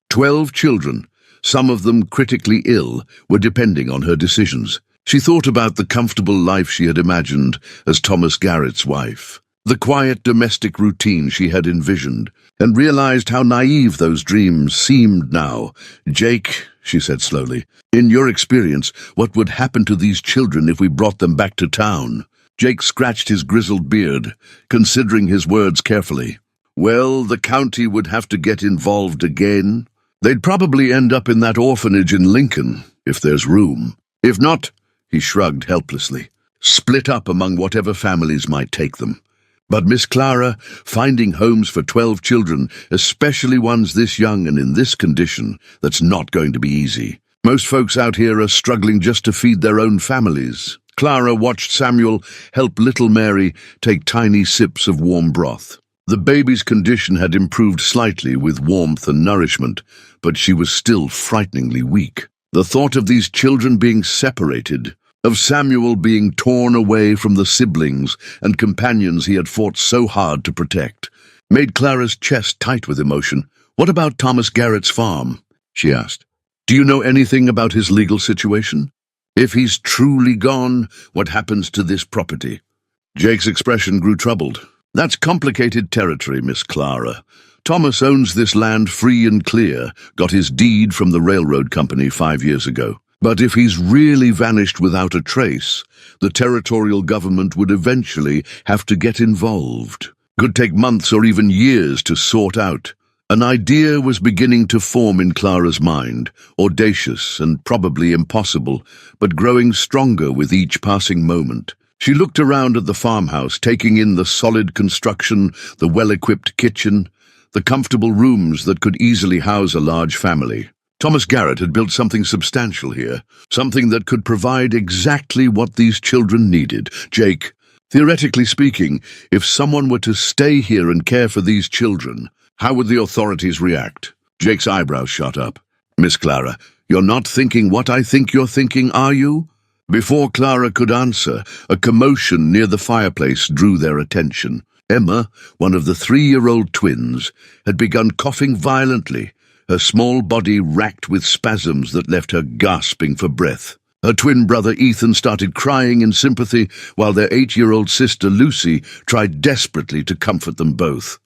12 children, some of them critically ill, were depending on her decisions. She thought about the comfortable life she had imagined as Thomas Garrett's wife, the quiet domestic routine she had envisioned, and realized how naive those dreams seemed now. "Jake," she said slowly, "in your experience, what would happen to these children if we brought them back to town?" Jake scratched his grizzled beard, considering his words carefully. "Well, the county would have to get involved again. They'd probably end up in that orphanage in Lincoln, if there's room. If not," he shrugged helplessly, "split up among whatever families might take them. But Miss Clara, finding homes for 12 children, especially ones this young and in this condition, that's not going to be easy. Most folks out here are struggling just to feed their own families." Clara watched Samuel help little Mary take tiny sips of warm broth. The baby's condition had improved slightly with warmth and nourishment, but she was still frighteningly weak. The thought of these children being separated, of Samuel being torn away from the siblings and companions he had fought so hard to protect, made Clara's chest tight with emotion. "What about Thomas Garrett's farm?" she asked. "Do you know anything about his legal situation? If he's truly gone, what happens to this property?" Jake's expression grew troubled. "That's complicated territory, Miss Clara. Thomas owns this land free and clear, got his deed from the railroad company 5 years ago. But if he's really vanished without a trace, the territorial government would eventually have to get involved. Could take months or even years to sort out." An idea was beginning to form in Clara's mind, audacious and probably impossible, but growing stronger with each passing moment. She looked around at the farmhouse, taking in the solid construction, the well-equipped kitchen, the comfortable rooms that could easily house a large family. Thomas Garrett had built something substantial here, something that could provide exactly what these children needed. "Jake, theoretically speaking, if someone were to stay here and care for these children, how would the authorities react?" Jake's eyebrows shot up. "Miss Clara, you're not thinking what I think you're thinking, are you?" Before Clara could answer, a commotion near the fireplace drew their attention. Emma, one of the 3-year-old twins, had begun coughing violently, her small body racked with spasms that left her gasping for breath. Her twin brother Ethan started crying in sympathy, while their 8-year-old sister Lucy tried desperately to comfort them both.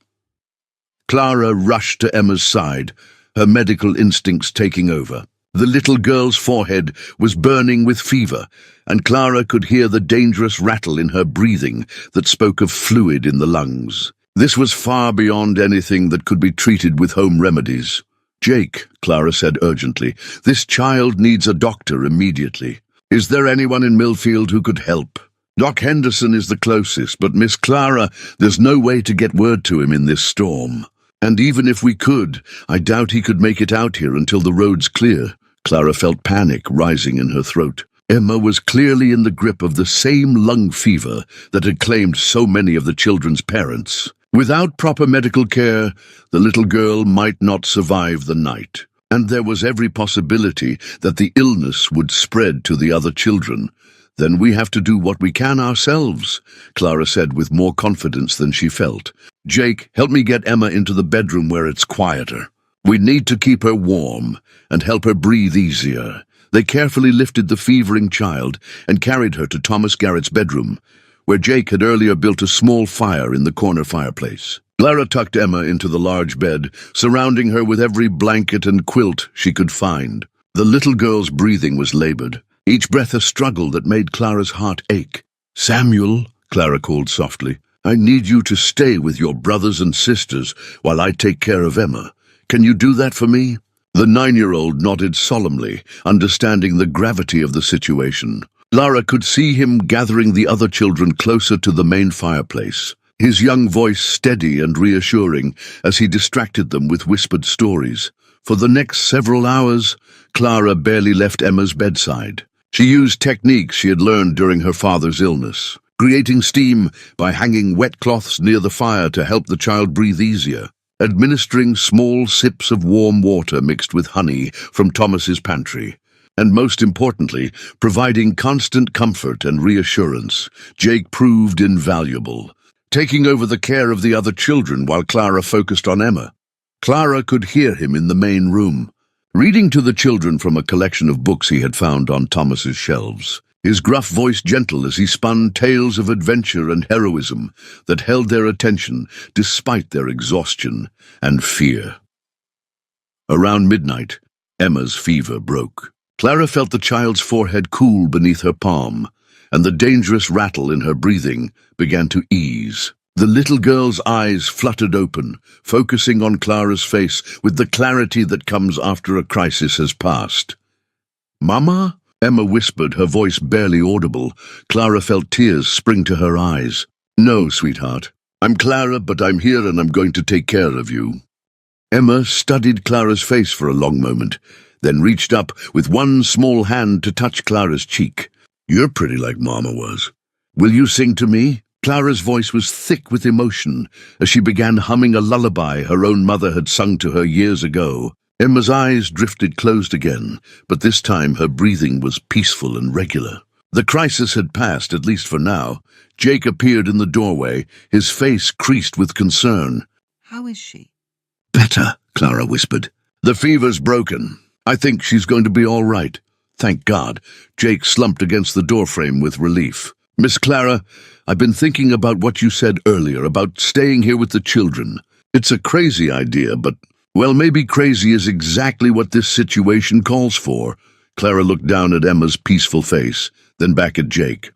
Clara rushed to Emma's side, her medical instincts taking over. The little girl's forehead was burning with fever, and Clara could hear the dangerous rattle in her breathing that spoke of fluid in the lungs. This was far beyond anything that could be treated with home remedies. "Jake," Clara said urgently, "this child needs a doctor immediately. Is there anyone in Millfield who could help? Doc Henderson is the closest, but Miss Clara, there's no way to get word to him in this storm. And even if we could, I doubt he could make it out here until the road's clear." Clara felt panic rising in her throat. Emma was clearly in the grip of the same lung fever that had claimed so many of the children's parents. Without proper medical care, the little girl might not survive the night, and there was every possibility that the illness would spread to the other children. "Then we have to do what we can ourselves," Clara said with more confidence than she felt. "Jake, help me get Emma into the bedroom where it's quieter. We need to keep her warm and help her breathe easier." They carefully lifted the fevering child and carried her to Thomas Garrett's bedroom, where Jake had earlier built a small fire in the corner fireplace. Clara tucked Emma into the large bed, surrounding her with every blanket and quilt she could find. The little girl's breathing was labored, each breath a struggle that made Clara's heart ache. "Samuel," Clara called softly, "I need you to stay with your brothers and sisters while I take care of Emma. Can you do that for me?" The 9-year-old nodded solemnly, understanding the gravity of the situation. Clara could see him gathering the other children closer to the main fireplace, his young voice steady and reassuring as he distracted them with whispered stories. For the next several hours, Clara barely left Emma's bedside. She used techniques she had learned during her father's illness, creating steam by hanging wet cloths near the fire to help the child breathe easier, administering small sips of warm water mixed with honey from Thomas's pantry, and most importantly, providing constant comfort and reassurance. Jake proved invaluable, taking over the care of the other children while Clara focused on Emma. Clara could hear him in the main room, reading to the children from a collection of books he had found on Thomas's shelves, his gruff voice gentle as he spun tales of adventure and heroism that held their attention despite their exhaustion and fear. Around midnight, Emma's fever broke. Clara felt the child's forehead cool beneath her palm, and the dangerous rattle in her breathing began to ease. The little girl's eyes fluttered open, focusing on Clara's face with the clarity that comes after a crisis has passed. "Mama?" Emma whispered, her voice barely audible. Clara felt tears spring to her eyes. "No, sweetheart. I'm Clara, but I'm here and I'm going to take care of you." Emma studied Clara's face for a long moment, then reached up with one small hand to touch Clara's cheek. "You're pretty like Mama was. Will you sing to me?" Clara's voice was thick with emotion as she began humming a lullaby her own mother had sung to her years ago. Emma's eyes drifted closed again, but this time her breathing was peaceful and regular. The crisis had passed, at least for now. Jake appeared in the doorway, his face creased with concern. "How is she?" "Better," Clara whispered. "The fever's broken. I think she's going to be all right." "Thank God." Jake slumped against the doorframe with relief. "Miss Clara, I've been thinking about what you said earlier about staying here with the children. It's a crazy idea, but, well, maybe crazy is exactly what this situation calls for." Clara looked down at Emma's peaceful face, then back at Jake.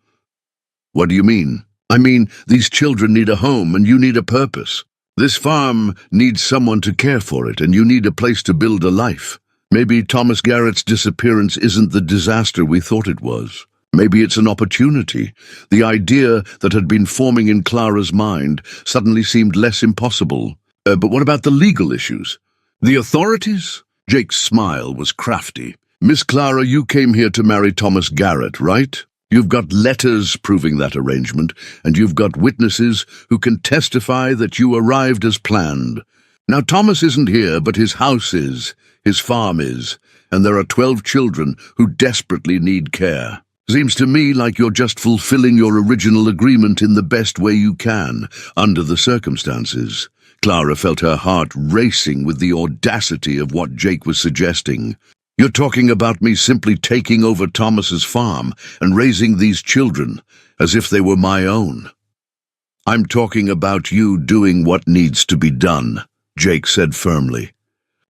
"What do you mean?" "I mean, these children need a home and you need a purpose. This farm needs someone to care for it and you need a place to build a life. Maybe Thomas Garrett's disappearance isn't the disaster we thought it was. Maybe it's an opportunity." The idea that had been forming in Clara's mind suddenly seemed less impossible. But what about the legal issues? The authorities? Jake's smile was crafty. "Miss Clara, you came here to marry Thomas Garrett, right? You've got letters proving that arrangement, and you've got witnesses who can testify that you arrived as planned. Now, Thomas isn't here, but his house is, his farm is, and there are 12 children who desperately need care. Seems to me like you're just fulfilling your original agreement in the best way you can, under the circumstances." Clara felt her heart racing with the audacity of what Jake was suggesting. "You're talking about me simply taking over Thomas's farm and raising these children as if they were my own." "I'm talking about you doing what needs to be done," Jake said firmly.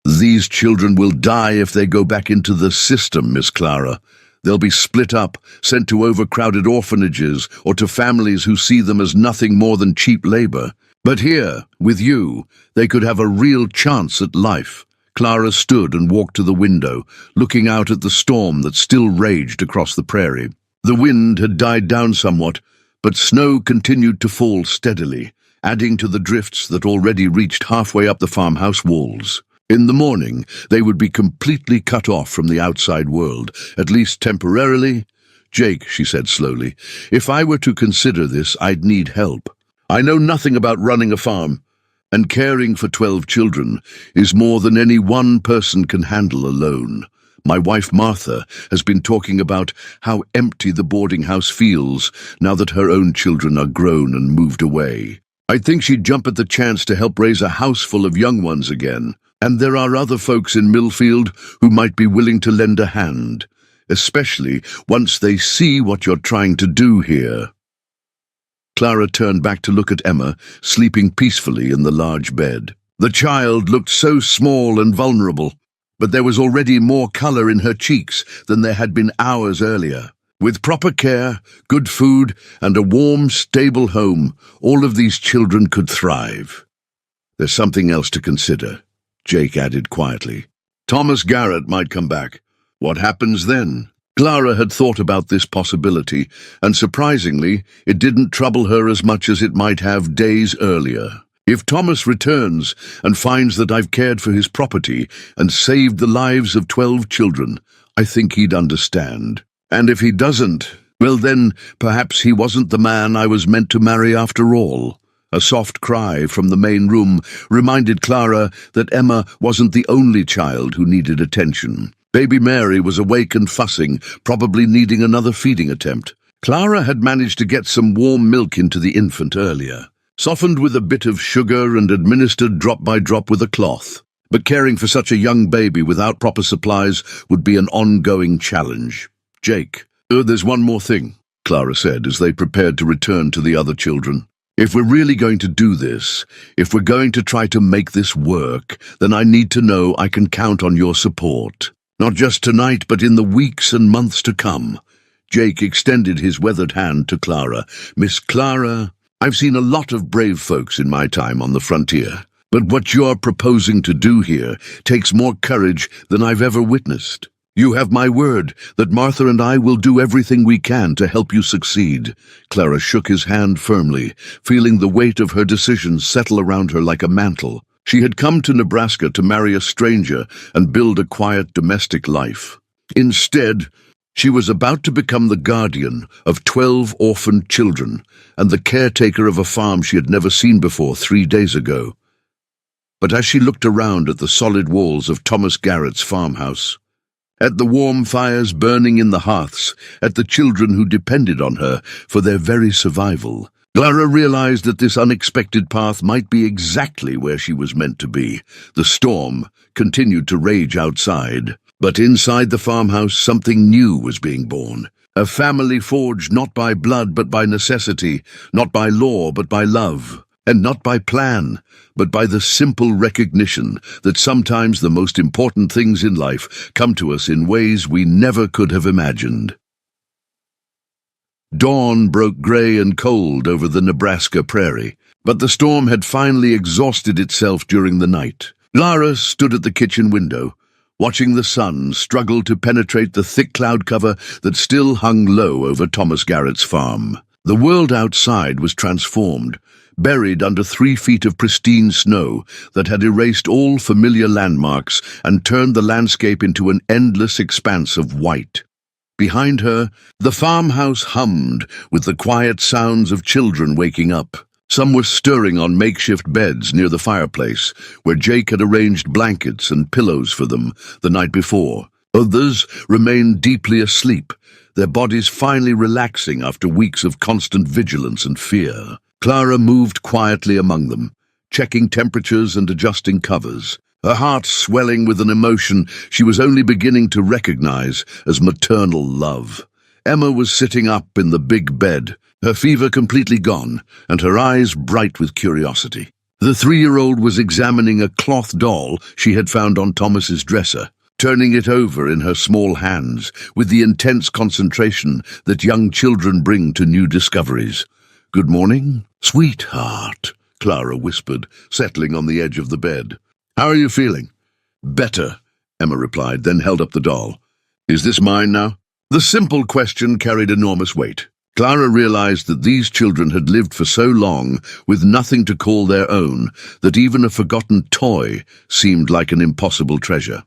"These children will die if they go back into the system, Miss Clara. They'll be split up, sent to overcrowded orphanages or to families who see them as nothing more than cheap labor. But here, with you, they could have a real chance at life." Clara stood and walked to the window, looking out at the storm that still raged across the prairie. The wind had died down somewhat, but snow continued to fall steadily, adding to the drifts that already reached halfway up the farmhouse walls. In the morning, they would be completely cut off from the outside world, at least temporarily. "Jake," she said slowly, "if I were to consider this, I'd need help. I know nothing about running a farm, and caring for 12 children is more than any one person can handle alone. My wife Martha has been talking about how empty the boarding house feels now that her own children are grown and moved away. I think she'd jump at the chance to help raise a house full of young ones again. And there are other folks in Millfield who might be willing to lend a hand, especially once they see what you're trying to do here." Clara turned back to look at Emma, sleeping peacefully in the large bed. The child looked so small and vulnerable, but there was already more color in her cheeks than there had been hours earlier. With proper care, good food, and a warm, stable home, all of these children could thrive. "There's something else to consider," Jake added quietly. "Thomas Garrett might come back. What happens then?" Clara had thought about this possibility, and surprisingly, it didn't trouble her as much as it might have days earlier. "If Thomas returns and finds that I've cared for his property and saved the lives of 12 children, I think he'd understand. And if he doesn't, well then, perhaps he wasn't the man I was meant to marry after all. A soft cry from the main room reminded Clara that Emma wasn't the only child who needed attention. Baby Mary was awake and fussing, probably needing another feeding attempt. Clara had managed to get some warm milk into the infant earlier, softened with a bit of sugar and administered drop by drop with a cloth. But caring for such a young baby without proper supplies would be an ongoing challenge. Jake, there's one more thing, Clara said as they prepared to return to the other children. If we're really going to do this, if we're going to try to make this work, then I need to know I can count on your support. Not just tonight, but in the weeks and months to come. Jake extended his weathered hand to Clara. Miss Clara, I've seen a lot of brave folks in my time on the frontier, but what you're proposing to do here takes more courage than I've ever witnessed. You have my word that Martha and I will do everything we can to help you succeed. Clara shook his hand firmly, feeling the weight of her decision settle around her like a mantle. She had come to Nebraska to marry a stranger and build a quiet domestic life. Instead, she was about to become the guardian of 12 orphaned children and the caretaker of a farm she had never seen before 3 days ago. But as she looked around at the solid walls of Thomas Garrett's farmhouse, at the warm fires burning in the hearths, at the children who depended on her for their very survival, Clara realized that this unexpected path might be exactly where she was meant to be. The storm continued to rage outside, but inside the farmhouse something new was being born. A family forged not by blood but by necessity, not by law but by love. And not by plan, but by the simple recognition that sometimes the most important things in life come to us in ways we never could have imagined. Dawn broke gray and cold over the Nebraska prairie, but the storm had finally exhausted itself during the night. Clara stood at the kitchen window, watching the sun struggle to penetrate the thick cloud cover that still hung low over Thomas Garrett's farm. The world outside was transformed, buried under 3 feet of pristine snow that had erased all familiar landmarks and turned the landscape into an endless expanse of white. Behind her, the farmhouse hummed with the quiet sounds of children waking up. Some were stirring on makeshift beds near the fireplace, where Jake had arranged blankets and pillows for them the night before. Others remained deeply asleep, their bodies finally relaxing after weeks of constant vigilance and fear. Clara moved quietly among them, checking temperatures and adjusting covers, her heart swelling with an emotion she was only beginning to recognize as maternal love. Emma was sitting up in the big bed, her fever completely gone, and her eyes bright with curiosity. The 3-year-old was examining a cloth doll she had found on Thomas's dresser, turning it over in her small hands with the intense concentration that young children bring to new discoveries. "Good morning, sweetheart," Clara whispered, settling on the edge of the bed. "How are you feeling?" "Better," Emma replied, then held up the doll. "Is this mine now?" The simple question carried enormous weight. Clara realized that these children had lived for so long with nothing to call their own that even a forgotten toy seemed like an impossible treasure.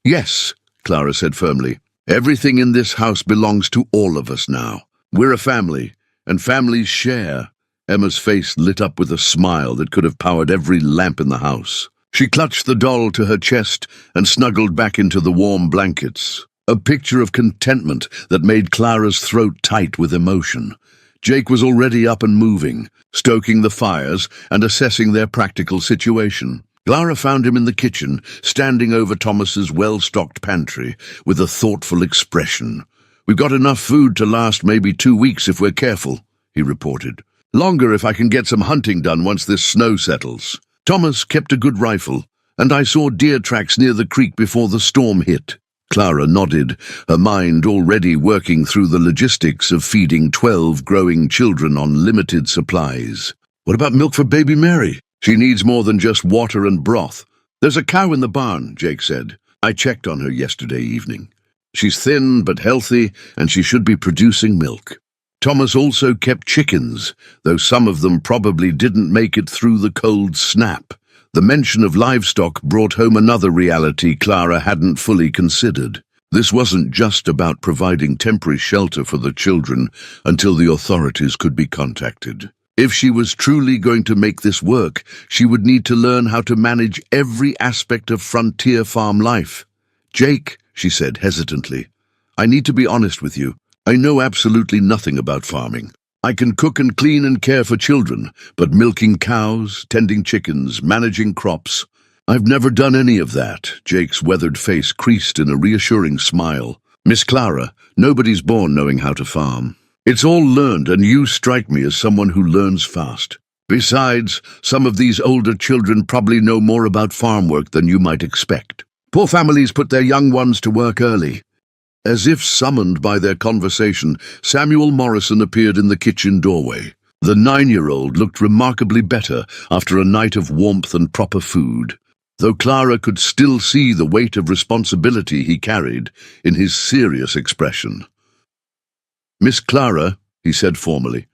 "Yes," Clara said firmly. "Everything in this house belongs to all of us now. We're a family, and families share." Emma's face lit up with a smile that could have powered every lamp in the house. She clutched the doll to her chest and snuggled back into the warm blankets, a picture of contentment that made Clara's throat tight with emotion. Jake was already up and moving, stoking the fires and assessing their practical situation. Clara found him in the kitchen, standing over Thomas's well-stocked pantry with a thoughtful expression. "We've got enough food to last maybe 2 weeks if we're careful," he reported. "Longer if I can get some hunting done once this snow settles. Thomas kept a good rifle, and I saw deer tracks near the creek before the storm hit." Clara nodded, her mind already working through the logistics of feeding 12 growing children on limited supplies. "What about milk for baby Mary? She needs more than just water and broth." "There's a cow in the barn," Jake said. "I checked on her yesterday evening. She's thin but healthy, and she should be producing milk." Thomas also kept chickens, though some of them probably didn't make it through the cold snap. The mention of livestock brought home another reality Clara hadn't fully considered. This wasn't just about providing temporary shelter for the children until the authorities could be contacted. If she was truly going to make this work, she would need to learn how to manage every aspect of frontier farm life. "Jake," she said hesitantly, "I need to be honest with you. I know absolutely nothing about farming. I can cook and clean and care for children, but milking cows, tending chickens, managing crops, I've never done any of that." Jake's weathered face creased in a reassuring smile. "Miss Clara, nobody's born knowing how to farm. It's all learned, and you strike me as someone who learns fast. Besides, some of these older children probably know more about farm work than you might expect. Poor families put their young ones to work early." As if summoned by their conversation, Samuel Morrison appeared in the kitchen doorway. The 9-year-old looked remarkably better after a night of warmth and proper food, though Clara could still see the weight of responsibility he carried in his serious expression. "Miss Clara," he said formally,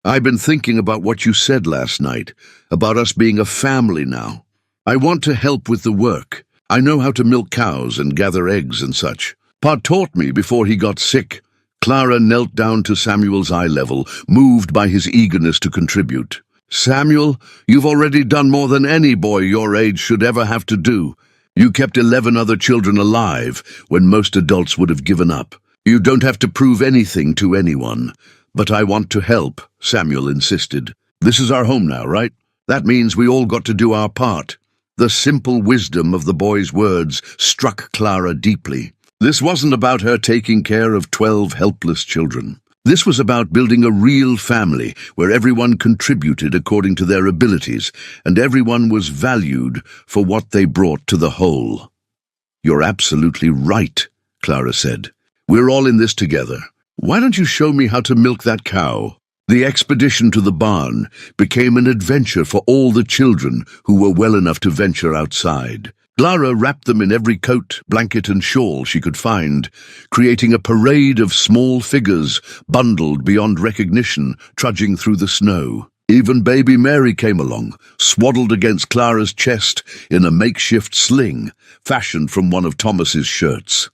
"I've been thinking about what you said last night, about us being a family now. I want to help with the work. I know how to milk cows and gather eggs and such. Pa taught me before he got sick." Clara knelt down to Samuel's eye level, moved by his eagerness to contribute. "Samuel, you've already done more than any boy your age should ever have to do. You kept 11 other children alive when most adults would have given up. You don't have to prove anything to anyone. But I want to help," Samuel insisted. "This is our home now, right? That means we all got to do our part." The simple wisdom of the boy's words struck Clara deeply. This wasn't about her taking care of 12 helpless children. This was about building a real family where everyone contributed according to their abilities and everyone was valued for what they brought to the whole. "You're absolutely right," Clara said. "We're all in this together. Why don't you show me how to milk that cow?" The expedition to the barn became an adventure for all the children who were well enough to venture outside. Clara wrapped them in every coat, blanket and shawl she could find, creating a parade of small figures bundled beyond recognition, trudging through the snow. Even baby Mary came along, swaddled against Clara's chest in a makeshift sling, fashioned from one of Thomas's shirts.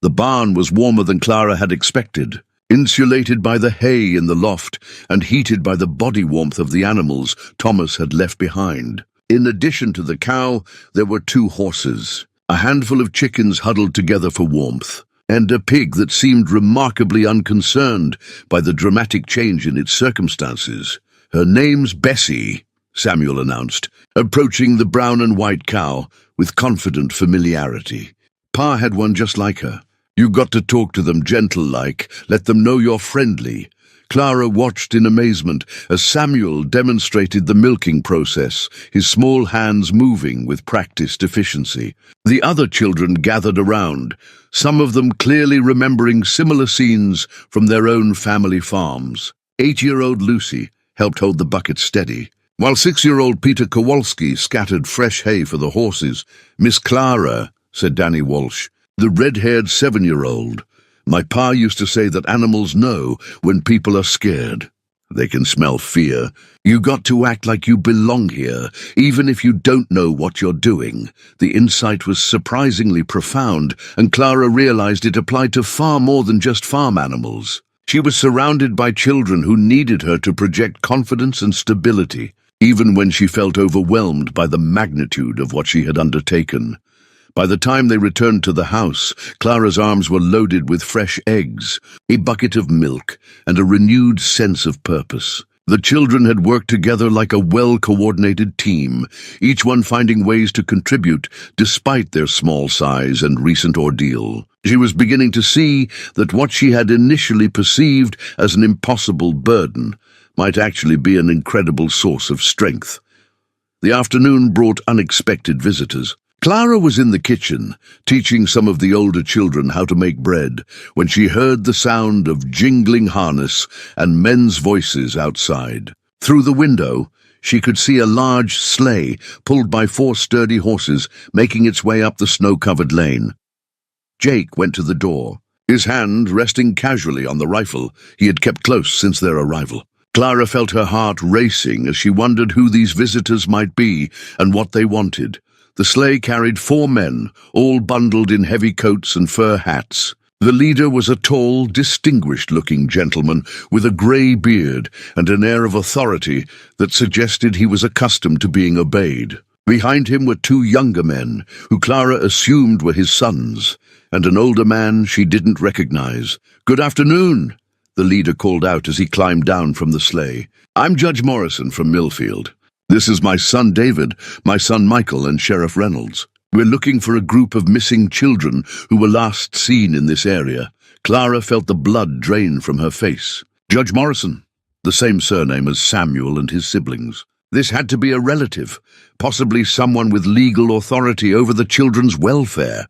The barn was warmer than Clara had expected, insulated by the hay in the loft and heated by the body warmth of the animals Thomas had left behind. In addition to the cow, there were 2 horses, a handful of chickens huddled together for warmth, and a pig that seemed remarkably unconcerned by the dramatic change in its circumstances. "Her name's Bessie," Samuel announced, approaching the brown and white cow with confident familiarity. "Pa had one just like her. You got to talk to them gentle-like, let them know you're friendly." Clara watched in amazement as Samuel demonstrated the milking process, his small hands moving with practiced efficiency. The other children gathered around, some of them clearly remembering similar scenes from their own family farms. 8-year-old Lucy helped hold the bucket steady, while 6-year-old Peter Kowalski scattered fresh hay for the horses. "Miss Clara," said Danny Walsh, the red-haired 7-year-old, "my pa used to say that animals know when people are scared. They can smell fear. You got to act like you belong here, even if you don't know what you're doing." The insight was surprisingly profound, and Clara realized it applied to far more than just farm animals. She was surrounded by children who needed her to project confidence and stability, even when she felt overwhelmed by the magnitude of what she had undertaken. By the time they returned to the house, Clara's arms were loaded with fresh eggs, a bucket of milk, and a renewed sense of purpose. The children had worked together like a well-coordinated team, each one finding ways to contribute despite their small size and recent ordeal. She was beginning to see that what she had initially perceived as an impossible burden might actually be an incredible source of strength. The afternoon brought unexpected visitors. Clara was in the kitchen, teaching some of the older children how to make bread, when she heard the sound of jingling harness and men's voices outside. Through the window, she could see a large sleigh pulled by 4 sturdy horses making its way up the snow-covered lane. Jake went to the door, his hand resting casually on the rifle he had kept close since their arrival. Clara felt her heart racing as she wondered who these visitors might be and what they wanted. The sleigh carried 4 men, all bundled in heavy coats and fur hats. The leader was a tall, distinguished-looking gentleman with a grey beard and an air of authority that suggested he was accustomed to being obeyed. Behind him were 2 younger men, who Clara assumed were his sons, and an older man she didn't recognize. "Good afternoon," the leader called out as he climbed down from the sleigh. "I'm Judge Morrison from Millfield. This is my son David, my son Michael, and Sheriff Reynolds. We're looking for a group of missing children who were last seen in this area." Clara felt the blood drain from her face. Judge Morrison, the same surname as Samuel and his siblings. This had to be a relative, possibly someone with legal authority over the children's welfare.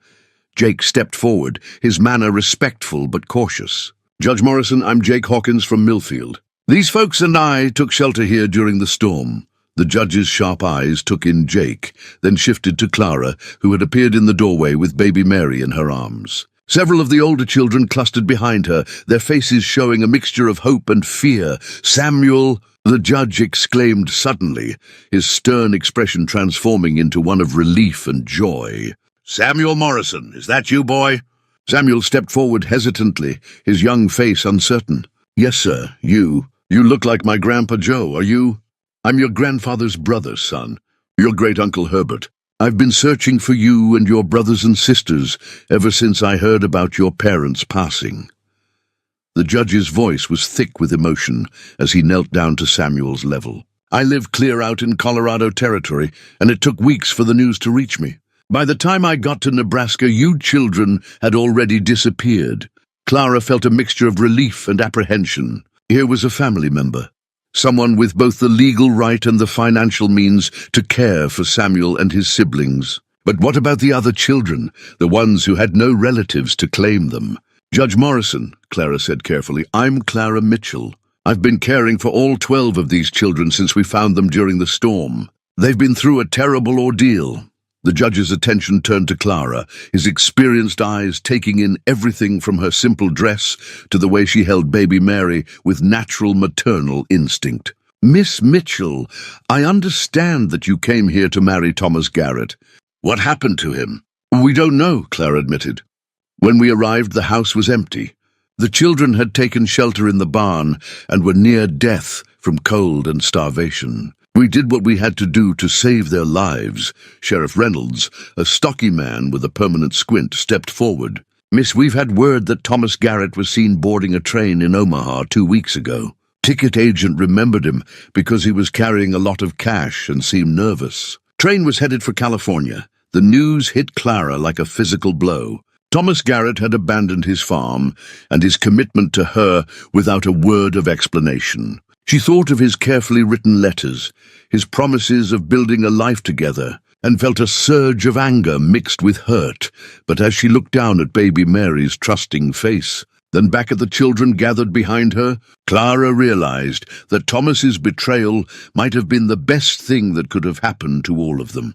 Jake stepped forward, his manner respectful but cautious. "Judge Morrison, I'm Jake Hawkins from Millfield. These folks and I took shelter here during the storm." The judge's sharp eyes took in Jake, then shifted to Clara, who had appeared in the doorway with baby Mary in her arms. Several of the older children clustered behind her, their faces showing a mixture of hope and fear. "Samuel!" the judge exclaimed suddenly, his stern expression transforming into one of relief and joy. "Samuel Morrison, is that you, boy?" Samuel stepped forward hesitantly, his young face uncertain. "Yes, sir, you. You look like my Grandpa Joe, are you?" "I'm your grandfather's brother, son. Your great-uncle Herbert. I've been searching for you and your brothers and sisters ever since I heard about your parents' passing." The judge's voice was thick with emotion as he knelt down to Samuel's level. "I live clear out in Colorado Territory, and it took weeks for the news to reach me. By the time I got to Nebraska, you children had already disappeared." Clara felt a mixture of relief and apprehension. Here was a family member, someone with both the legal right and the financial means to care for Samuel and his siblings. But what about the other children, the ones who had no relatives to claim them? "Judge Morrison," Clara said carefully, "I'm Clara Mitchell. I've been caring for all 12 of these children since we found them during the storm. They've been through a terrible ordeal." The judge's attention turned to Clara, his experienced eyes taking in everything from her simple dress to the way she held baby Mary with natural maternal instinct. "Miss Mitchell, I understand that you came here to marry Thomas Garrett. What happened to him?" "We don't know," Clara admitted. "When we arrived, the house was empty. The children had taken shelter in the barn and were near death from cold and starvation. We did what we had to do to save their lives." Sheriff Reynolds, a stocky man with a permanent squint, stepped forward. "Miss, we've had word that Thomas Garrett was seen boarding a train in Omaha 2 weeks ago. Ticket agent remembered him because he was carrying a lot of cash and seemed nervous. Train was headed for California." The news hit Clara like a physical blow. Thomas Garrett had abandoned his farm and his commitment to her without a word of explanation. She thought of his carefully written letters, his promises of building a life together, and felt a surge of anger mixed with hurt. But as she looked down at baby Mary's trusting face, then back at the children gathered behind her, Clara realized that Thomas's betrayal might have been the best thing that could have happened to all of them.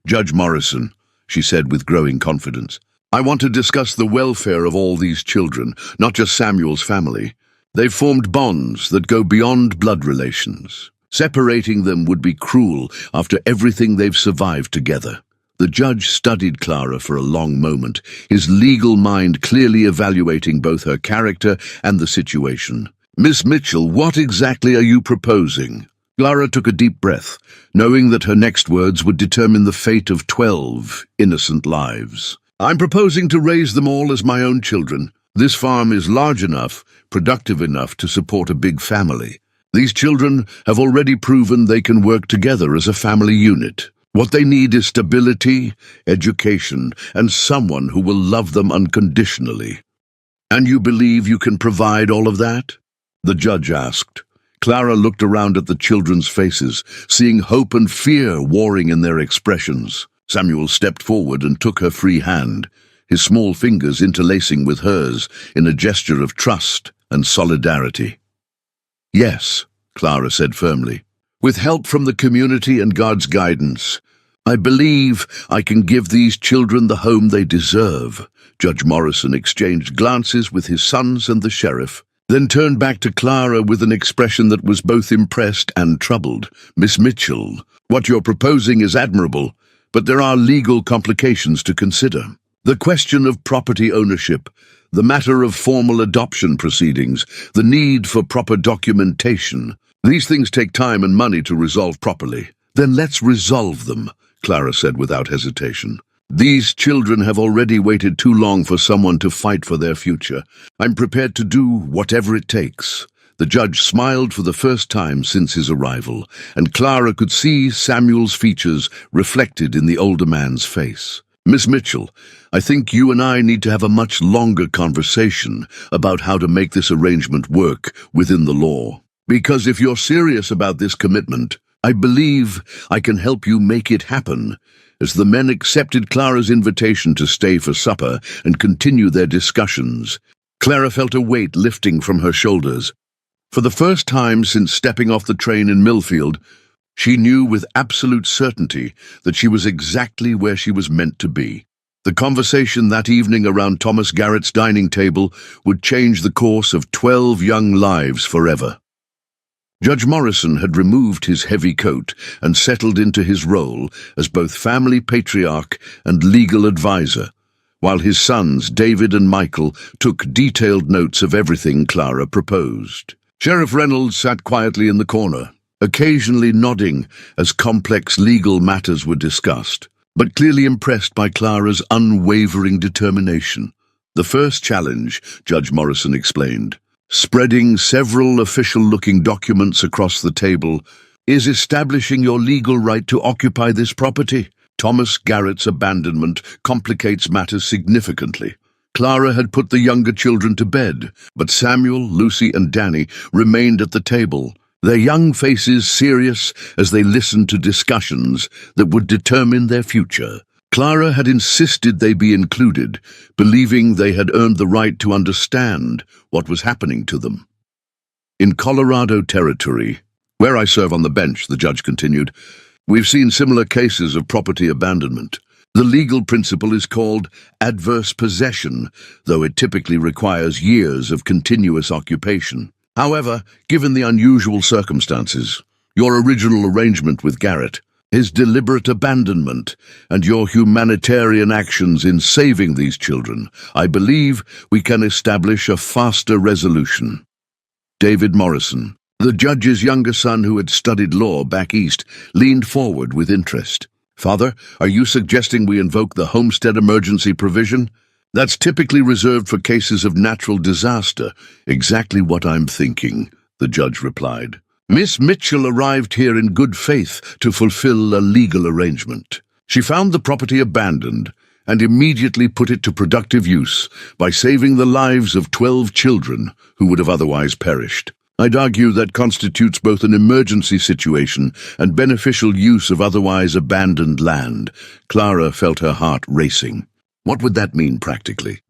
"Judge Morrison," she said with growing confidence, "I want to discuss the welfare of all these children, not just Samuel's family. They've formed bonds that go beyond blood relations. Separating them would be cruel after everything they've survived together." The judge studied Clara for a long moment, his legal mind clearly evaluating both her character and the situation. "Miss Mitchell, what exactly are you proposing?" Clara took a deep breath, knowing that her next words would determine the fate of 12 innocent lives. "I'm proposing to raise them all as my own children. This farm is large enough, productive enough to support a big family. These children have already proven they can work together as a family unit. What they need is stability, education, and someone who will love them unconditionally." "And you believe you can provide all of that?" the judge asked. Clara looked around at the children's faces, seeing hope and fear warring in their expressions. Samuel stepped forward and took her free hand, his small fingers interlacing with hers in a gesture of trust and solidarity. "Yes," Clara said firmly. "With help from the community and God's guidance, I believe I can give these children the home they deserve." Judge Morrison exchanged glances with his sons and the sheriff, then turned back to Clara with an expression that was both impressed and troubled. "Miss Mitchell, what you're proposing is admirable, but there are legal complications to consider. The question of property ownership, the matter of formal adoption proceedings, the need for proper documentation. These things take time and money to resolve properly. Then let's resolve them, Clara said without hesitation. These children have already waited too long for someone to fight for their future. I'm prepared to do whatever it takes. The judge smiled for the first time since his arrival, and Clara could see Samuel's features reflected in the older man's face. Miss Mitchell, I think you and I need to have a much longer conversation about how to make this arrangement work within the law. Because if you're serious about this commitment, I believe I can help you make it happen. As the men accepted Clara's invitation to stay for supper and continue their discussions, Clara felt a weight lifting from her shoulders. For the first time since stepping off the train in Millfield, she knew with absolute certainty that she was exactly where she was meant to be. The conversation that evening around Thomas Garrett's dining table would change the course of 12 young lives forever. Judge Morrison had removed his heavy coat and settled into his role as both family patriarch and legal advisor, while his sons, David and Michael, took detailed notes of everything Clara proposed. Sheriff Reynolds sat quietly in the corner, occasionally nodding as complex legal matters were discussed, but clearly impressed by Clara's unwavering determination. The first challenge, Judge Morrison explained, spreading several official-looking documents across the table, is establishing your legal right to occupy this property. Thomas Garrett's abandonment complicates matters significantly. Clara had put the younger children to bed, but Samuel, Lucy, and Danny remained at the table, their young faces serious as they listened to discussions that would determine their future. Clara had insisted they be included, believing they had earned the right to understand what was happening to them. In Colorado Territory, where I serve on the bench, the judge continued, we've seen similar cases of property abandonment. The legal principle is called adverse possession, though it typically requires years of continuous occupation. However, given the unusual circumstances, your original arrangement with Garrett, his deliberate abandonment, and your humanitarian actions in saving these children, I believe we can establish a faster resolution. David Morrison, the judge's younger son who had studied law back east, leaned forward with interest. Father, are you suggesting we invoke the homestead emergency provision? That's typically reserved for cases of natural disaster. Exactly what I'm thinking, the judge replied. Miss Mitchell arrived here in good faith to fulfill a legal arrangement. She found the property abandoned and immediately put it to productive use by saving the lives of 12 children who would have otherwise perished. I'd argue that constitutes both an emergency situation and beneficial use of otherwise abandoned land. Clara felt her heart racing. What would that mean practically?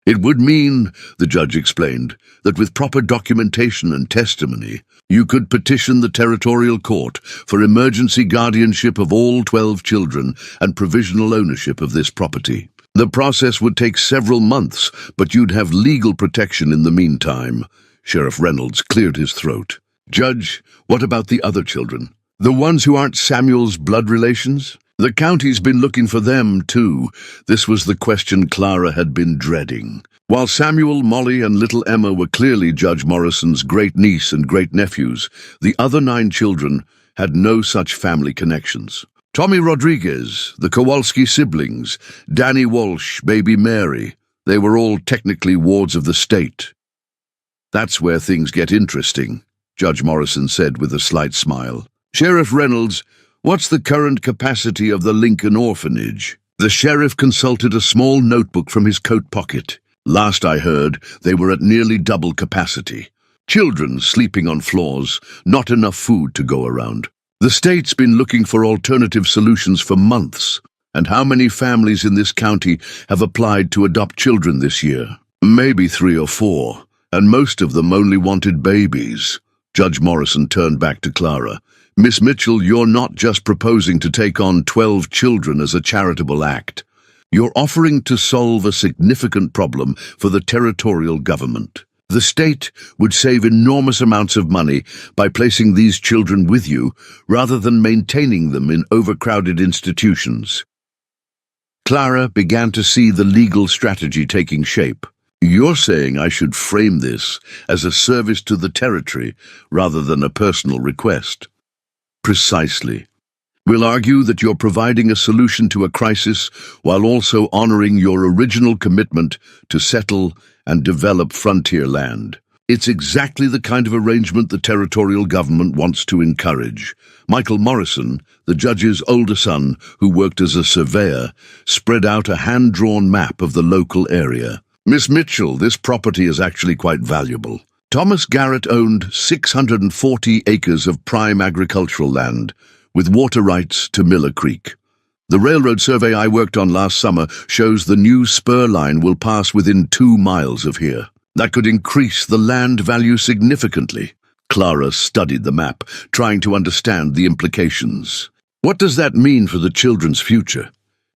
It would mean, the judge explained, that with proper documentation and testimony, you could petition the territorial court for emergency guardianship of all 12 children and provisional ownership of this property. The process would take several months, but you'd have legal protection in the meantime. Sheriff Reynolds cleared his throat. Judge, what about the other children? The ones who aren't Samuel's blood relations? The county's been looking for them, too. This was the question Clara had been dreading. While Samuel, Molly, and little Emma were clearly Judge Morrison's great-niece and great-nephews, the other 9 children had no such family connections. Tommy Rodriguez, the Kowalski siblings, Danny Walsh, baby Mary, they were all technically wards of the state. That's where things get interesting, Judge Morrison said with a slight smile. Sheriff Reynolds, what's the current capacity of the Lincoln orphanage? The sheriff consulted a small notebook from his coat pocket. Last I heard, they were at nearly double capacity. Children sleeping on floors, not enough food to go around. The state's been looking for alternative solutions for months. And how many families in this county have applied to adopt children this year? Maybe 3 or 4. And most of them only wanted babies. Judge Morrison turned back to Clara. Miss Mitchell, you're not just proposing to take on 12 children as a charitable act. You're offering to solve a significant problem for the territorial government. The state would save enormous amounts of money by placing these children with you rather than maintaining them in overcrowded institutions. Clara began to see the legal strategy taking shape. You're saying I should frame this as a service to the territory rather than a personal request? Precisely. We'll argue that you're providing a solution to a crisis while also honoring your original commitment to settle and develop frontier land. It's exactly the kind of arrangement the territorial government wants to encourage. Michael Morrison, the judge's older son, who worked as a surveyor, spread out a hand-drawn map of the local area. Miss Mitchell, this property is actually quite valuable. Thomas Garrett owned 640 acres of prime agricultural land, with water rights to Miller Creek. The railroad survey I worked on last summer shows the new spur line will pass within 2 miles of here. That could increase the land value significantly. Clara studied the map, trying to understand the implications. What does that mean for the children's future?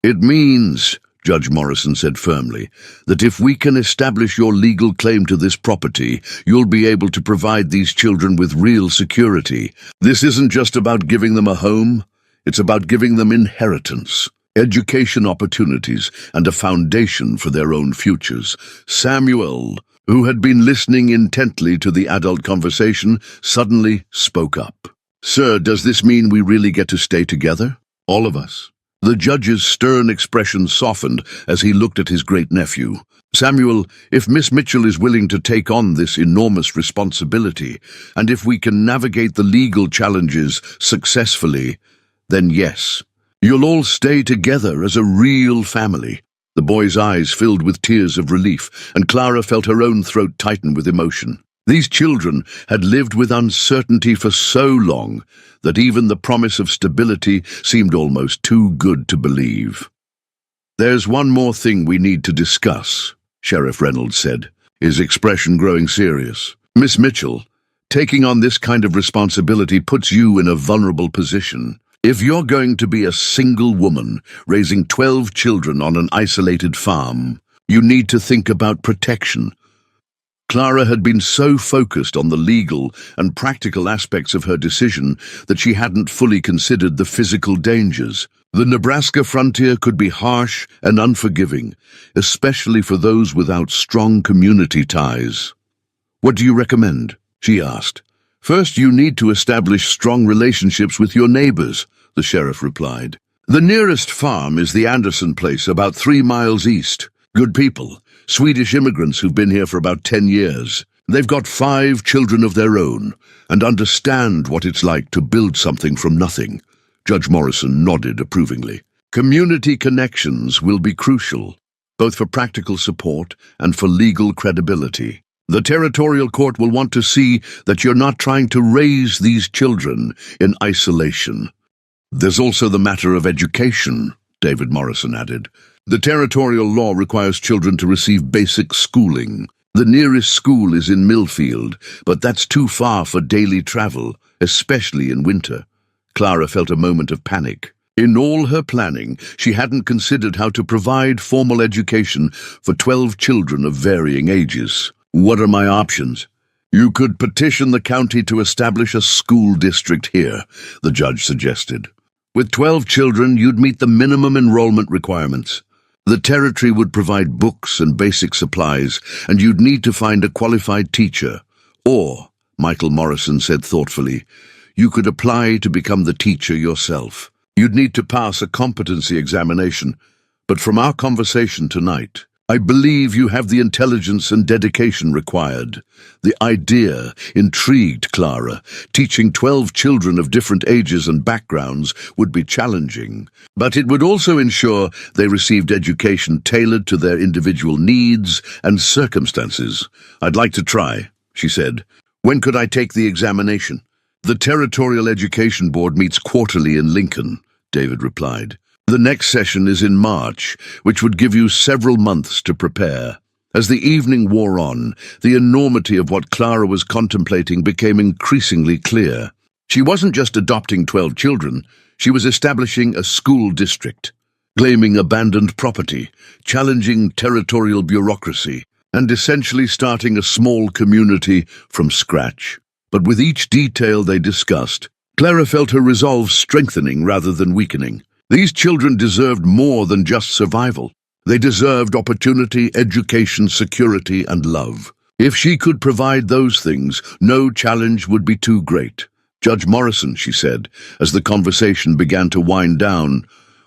It means, Judge Morrison said firmly, that if we can establish your legal claim to this property, you'll be able to provide these children with real security. This isn't just about giving them a home, it's about giving them inheritance, education opportunities, and a foundation for their own futures. Samuel, who had been listening intently to the adult conversation, suddenly spoke up. Sir, does this mean we really get to stay together? All of us? The judge's stern expression softened as he looked at his great-nephew. Samuel, if Miss Mitchell is willing to take on this enormous responsibility, and if we can navigate the legal challenges successfully, then yes, you'll all stay together as a real family. The boy's eyes filled with tears of relief, and Clara felt her own throat tighten with emotion. These children had lived with uncertainty for so long that even the promise of stability seemed almost too good to believe. There's one more thing we need to discuss, Sheriff Reynolds said, his expression growing serious. Miss Mitchell, taking on this kind of responsibility puts you in a vulnerable position. If you're going to be a single woman raising 12 children on an isolated farm, you need to think about protection. Clara had been so focused on the legal and practical aspects of her decision that she hadn't fully considered the physical dangers. The Nebraska frontier could be harsh and unforgiving, especially for those without strong community ties. What do you recommend? She asked. First, you need to establish strong relationships with your neighbors, the sheriff replied. The nearest farm is the Anderson place, about 3 miles east. Good people. Swedish immigrants who've been here for about 10 years. They've got 5 children of their own and understand what it's like to build something from nothing. Judge Morrison nodded approvingly. Community connections will be crucial, both for practical support and for legal credibility. The territorial court will want to see that you're not trying to raise these children in isolation. There's also the matter of education, David Morrison added. The territorial law requires children to receive basic schooling. The nearest school is in Millfield, but that's too far for daily travel, especially in winter. Clara felt a moment of panic. In all her planning, she hadn't considered how to provide formal education for 12 children of varying ages. What are my options? You could petition the county to establish a school district here, the judge suggested. With 12 children, you'd meet the minimum enrollment requirements. The territory would provide books and basic supplies, and you'd need to find a qualified teacher. Or, Michael Morrison said thoughtfully, you could apply to become the teacher yourself. You'd need to pass a competency examination, but from our conversation tonight, I believe you have the intelligence and dedication required. The idea intrigued Clara. Teaching 12 children of different ages and backgrounds would be challenging, but it would also ensure they received education tailored to their individual needs and circumstances. I'd like to try, she said. When could I take the examination? The Territorial Education Board meets quarterly in Lincoln, David replied. The next session is in March, which would give you several months to prepare. As the evening wore on, the enormity of what Clara was contemplating became increasingly clear. She wasn't just adopting 12 children, she was establishing a school district, claiming abandoned property, challenging territorial bureaucracy, and essentially starting a small community from scratch. But with each detail they discussed, Clara felt her resolve strengthening rather than weakening. These children deserved more than just survival. They deserved opportunity, education, security, and love. If she could provide those things, no challenge would be too great. "Judge Morrison," she said, as the conversation began to wind down,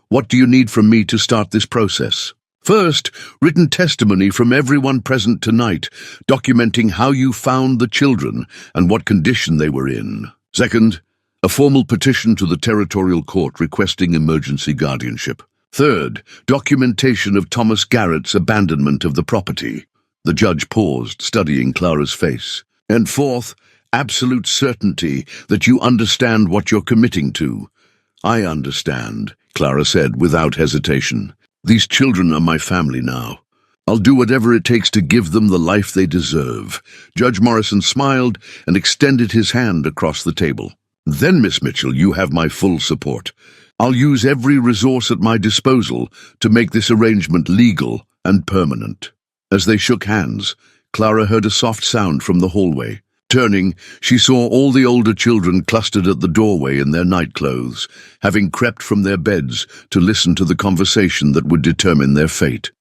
"what do you need from me to start this process?" "First, written testimony from everyone present tonight, documenting how you found the children and what condition they were in. Second, a formal petition to the territorial court requesting emergency guardianship. Third, documentation of Thomas Garrett's abandonment of the property." The judge paused, studying Clara's face. "And fourth, absolute certainty that you understand what you're committing to." "I understand," Clara said without hesitation. "These children are my family now. I'll do whatever it takes to give them the life they deserve." Judge Morrison smiled and extended his hand across the table. "Then, Miss Mitchell, you have my full support. I'll use every resource at my disposal to make this arrangement legal and permanent." As they shook hands, Clara heard a soft sound from the hallway. Turning, she saw all the older children clustered at the doorway in their nightclothes, having crept from their beds to listen to the conversation that would determine their fate.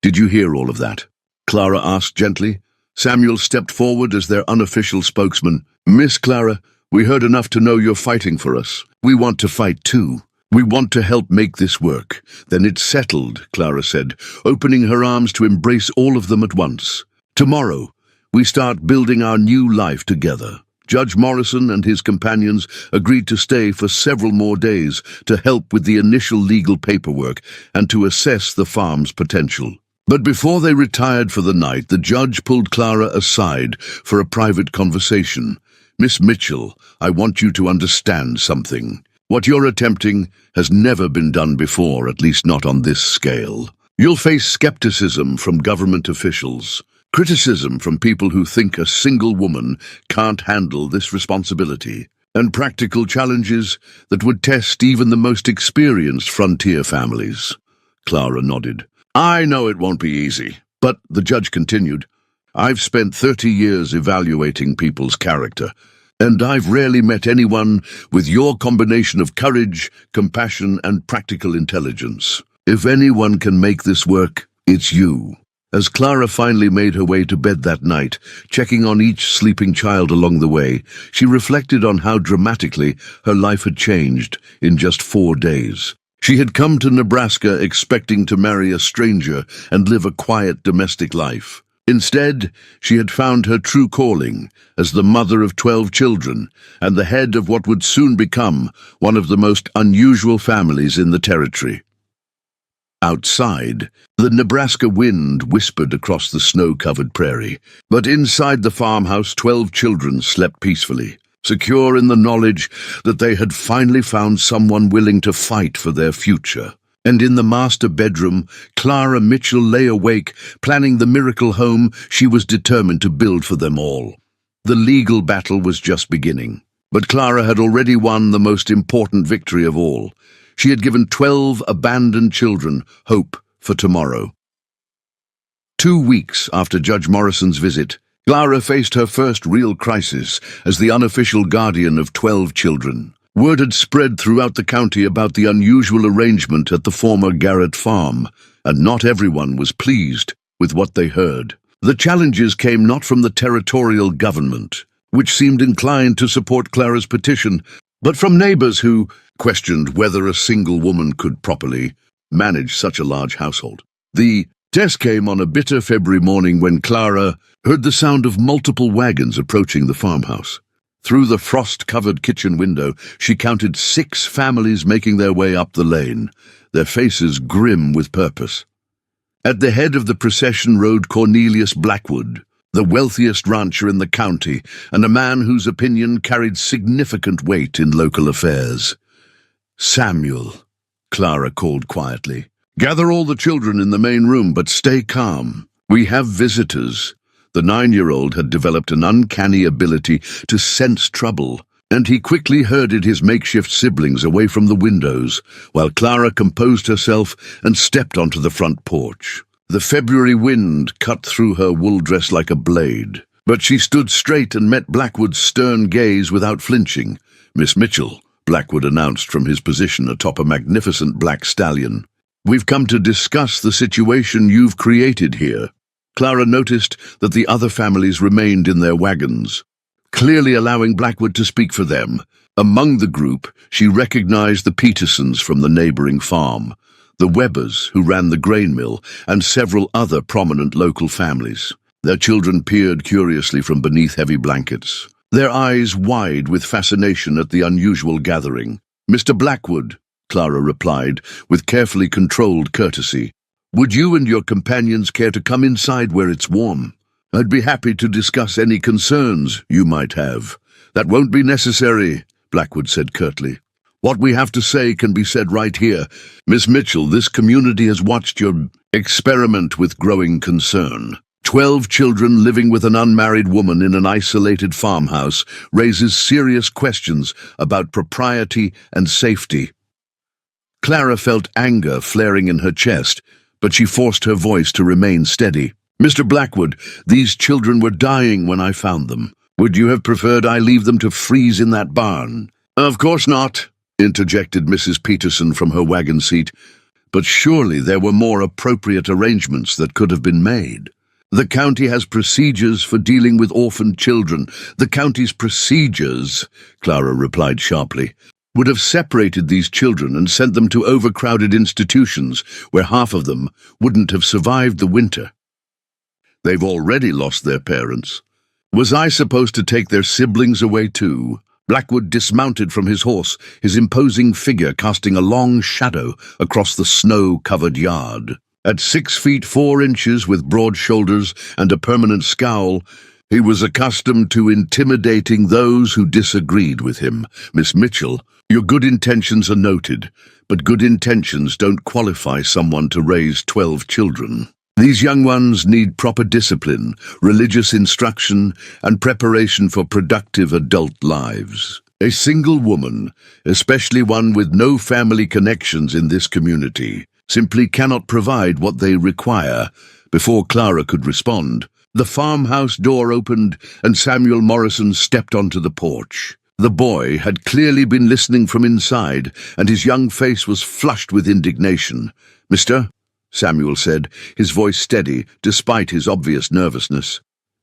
"Did you hear all of that?" Clara asked gently. Samuel stepped forward as their unofficial spokesman. "Miss Clara, we heard enough to know you're fighting for us. We want to fight too. We want to help make this work." "Then it's settled," Clara said, opening her arms to embrace all of them at once. "Tomorrow, we start building our new life together." Judge Morrison and his companions agreed to stay for several more days to help with the initial legal paperwork and to assess the farm's potential. But before they retired for the night, the judge pulled Clara aside for a private conversation. "Miss Mitchell, I want you to understand something. What you're attempting has never been done before, at least not on this scale. You'll face skepticism from government officials, criticism from people who think a single woman can't handle this responsibility, and practical challenges that would test even the most experienced frontier families." Clara nodded. "I know it won't be easy, but," the judge continued, "I've spent 30 years evaluating people's character, and I've rarely met anyone with your combination of courage, compassion, and practical intelligence. If anyone can make this work, it's you." As Clara finally made her way to bed that night, checking on each sleeping child along the way, she reflected on how dramatically her life had changed in just 4 days. She had come to Nebraska expecting to marry a stranger and live a quiet domestic life. Instead, she had found her true calling as the mother of 12 children and the head of what would soon become one of the most unusual families in the territory. Outside, the Nebraska wind whispered across the snow-covered prairie, but inside the farmhouse 12 children slept peacefully, secure in the knowledge that they had finally found someone willing to fight for their future. And in the master bedroom, Clara Mitchell lay awake, planning the miracle home she was determined to build for them all. The legal battle was just beginning, but Clara had already won the most important victory of all. She had given 12 abandoned children hope for tomorrow. 2 weeks after Judge Morrison's visit, Clara faced her first real crisis as the unofficial guardian of 12 children. Word had spread throughout the county about the unusual arrangement at the former Garrett farm, and not everyone was pleased with what they heard. The challenges came not from the territorial government, which seemed inclined to support Clara's petition, but from neighbors who questioned whether a single woman could properly manage such a large household. The test came on a bitter February morning when Clara heard the sound of multiple wagons approaching the farmhouse. Through the frost-covered kitchen window, she counted 6 families making their way up the lane, their faces grim with purpose. At the head of the procession rode Cornelius Blackwood, the wealthiest rancher in the county, and a man whose opinion carried significant weight in local affairs. "Samuel," Clara called quietly, "gather all the children in the main room, but stay calm. We have visitors." The 9-year-old had developed an uncanny ability to sense trouble, and he quickly herded his makeshift siblings away from the windows, while Clara composed herself and stepped onto the front porch. The February wind cut through her wool dress like a blade, but she stood straight and met Blackwood's stern gaze without flinching. "Miss Mitchell, Blackwood announced from his position atop a magnificent black stallion. "We've come to discuss the situation you've created here." Clara noticed that the other families remained in their wagons, clearly allowing Blackwood to speak for them. Among the group, she recognized the Petersons from the neighboring farm, the Webbers, who ran the grain mill, and several other prominent local families. Their children peered curiously from beneath heavy blankets, their eyes wide with fascination at the unusual gathering. "Mr. Blackwood," Clara replied, with carefully controlled courtesy, "would you and your companions care to come inside where it's warm? I'd be happy to discuss any concerns you might have." "That won't be necessary," Blackwood said curtly. "What we have to say can be said right here. Miss Mitchell, this community has watched your experiment with growing concern. 12 children living with an unmarried woman in an isolated farmhouse raises serious questions about propriety and safety." Clara felt anger flaring in her chest, but she forced her voice to remain steady. "Mr. Blackwood, these children were dying when I found them. Would you have preferred I leave them to freeze in that barn?" "Of course not," interjected Mrs. Peterson from her wagon seat. "But surely there were more appropriate arrangements that could have been made. The county has procedures for dealing with orphaned children." "The county's procedures," Clara replied sharply, "would have separated these children and sent them to overcrowded institutions where half of them wouldn't have survived the winter. They've already lost their parents. Was I supposed to take their siblings away too?" Blackwood dismounted from his horse, his imposing figure casting a long shadow across the snow-covered yard. At 6 feet 4 inches with broad shoulders and a permanent scowl, he was accustomed to intimidating those who disagreed with him. "Miss Mitchell, your good intentions are noted, but good intentions don't qualify someone to raise 12 children. These young ones need proper discipline, religious instruction, and preparation for productive adult lives. A single woman, especially one with no family connections in this community, simply cannot provide what they require." Before Clara could respond, the farmhouse door opened and Samuel Morrison stepped onto the porch. The boy had clearly been listening from inside, and his young face was flushed with indignation. "Mister," Samuel said, his voice steady despite his obvious nervousness,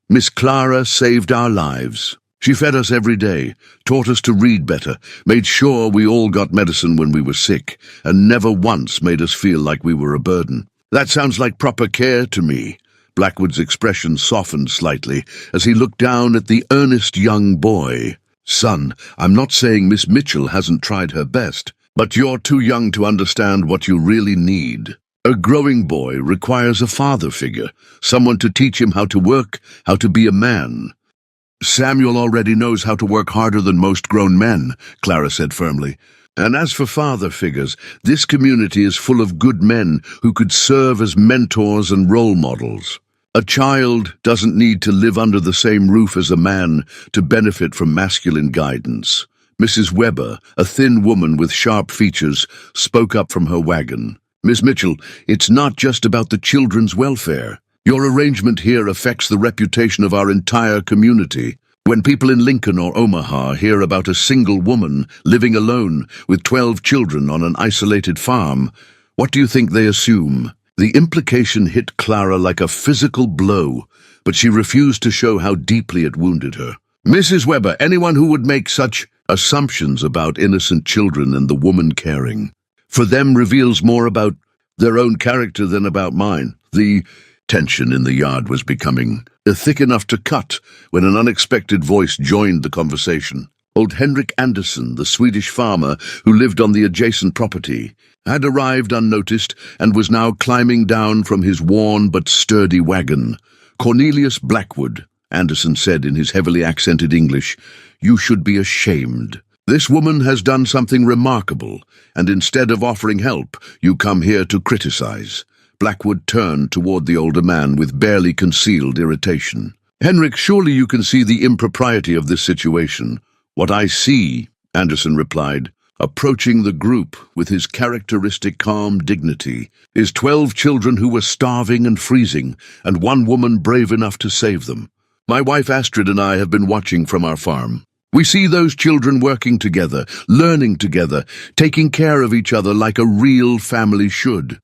"Miss Clara saved our lives. She fed us every day, taught us to read better, made sure we all got medicine when we were sick, and never once made us feel like we were a burden. That sounds like proper care to me." Blackwood's expression softened slightly as he looked down at the earnest young boy. "Son, I'm not saying Miss Mitchell hasn't tried her best, but you're too young to understand what you really need. A growing boy requires a father figure, someone to teach him how to work, how to be a man." "Samuel already knows how to work harder than most grown men," Clara said firmly. "And as for father figures, this community is full of good men who could serve as mentors and role models. A child doesn't need to live under the same roof as a man to benefit from masculine guidance." Mrs. Webber, a thin woman with sharp features, spoke up from her wagon. "Miss Mitchell, it's not just about the children's welfare. Your arrangement here affects the reputation of our entire community. When people in Lincoln or Omaha hear about a single woman living alone with 12 children on an isolated farm, what do you think they assume?" The implication hit Clara like a physical blow, but she refused to show how deeply it wounded her. "Mrs. Webber, anyone who would make such assumptions about innocent children and the woman caring for them reveals more about their own character than about mine." The tension in the yard was becoming thick enough to cut when an unexpected voice joined the conversation. Old Henrik Andersson, the Swedish farmer who lived on the adjacent property, had arrived unnoticed and was now climbing down from his worn but sturdy wagon. "Cornelius Blackwood," Andersson said in his heavily accented English, "you should be ashamed. This woman has done something remarkable, and instead of offering help, you come here to criticize." Blackwood turned toward the older man with barely concealed irritation. "Henrik, surely you can see the impropriety of this situation." "What I see," Andersson replied, approaching the group with his characteristic calm dignity, "is 12 children who were starving and freezing, and one woman brave enough to save them. My wife Astrid and I have been watching from our farm. We see those children working together, learning together, taking care of each other like a real family should.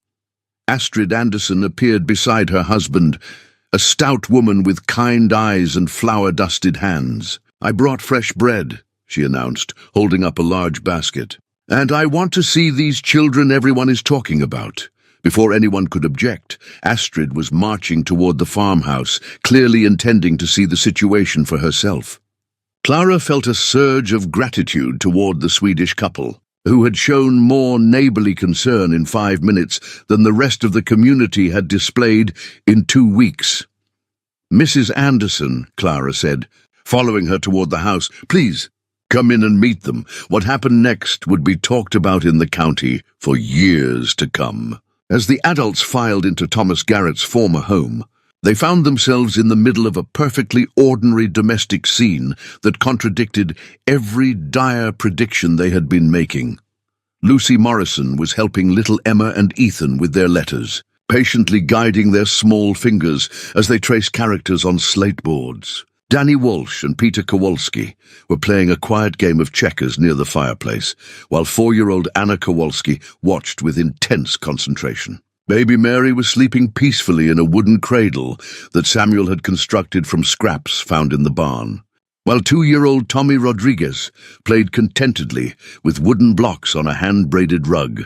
Astrid Anderson appeared beside her husband, a stout woman with kind eyes and flour-dusted hands. "I brought fresh bread," she announced, holding up a large basket. "And I want to see these children everyone is talking about." Before anyone could object, Astrid was marching toward the farmhouse, clearly intending to see the situation for herself. Clara felt a surge of gratitude toward the Swedish couple, who had shown more neighborly concern in 5 minutes than the rest of the community had displayed in 2 weeks. "Mrs. Anderson," Clara said, following her toward the house, "please, come in and meet them. What happened next would be talked about in the county for years to come." As the adults filed into Thomas Garrett's former home, they found themselves in the middle of a perfectly ordinary domestic scene that contradicted every dire prediction they had been making. Lucy Morrison was helping little Emma and Ethan with their letters, patiently guiding their small fingers as they traced characters on slate boards. Danny Walsh and Peter Kowalski were playing a quiet game of checkers near the fireplace, while 4-year-old Anna Kowalski watched with intense concentration. Baby Mary was sleeping peacefully in a wooden cradle that Samuel had constructed from scraps found in the barn, while 2-year-old Tommy Rodriguez played contentedly with wooden blocks on a hand-braided rug.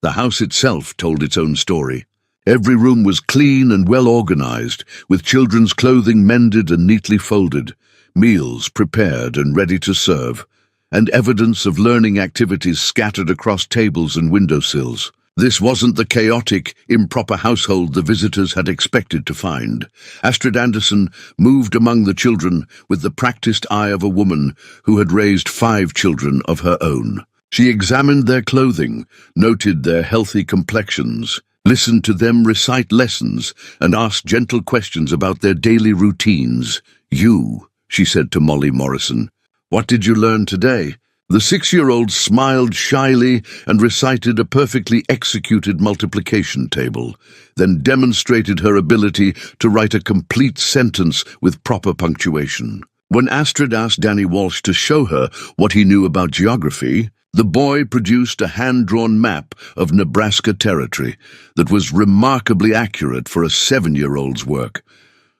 The house itself told its own story. Every room was clean and well-organized, with children's clothing mended and neatly folded, meals prepared and ready to serve, and evidence of learning activities scattered across tables and windowsills. This wasn't the chaotic, improper household the visitors had expected to find. Astrid Anderson moved among the children with the practiced eye of a woman who had raised 5 children of her own. She examined their clothing, noted their healthy complexions, listened to them recite lessons, and asked gentle questions about their daily routines. "You," she said to Molly Morrison, "what did you learn today?" The 6-year-old smiled shyly and recited a perfectly executed multiplication table, then demonstrated her ability to write a complete sentence with proper punctuation. When Astrid asked Danny Walsh to show her what he knew about geography, the boy produced a hand-drawn map of Nebraska territory that was remarkably accurate for a 7-year-old's work.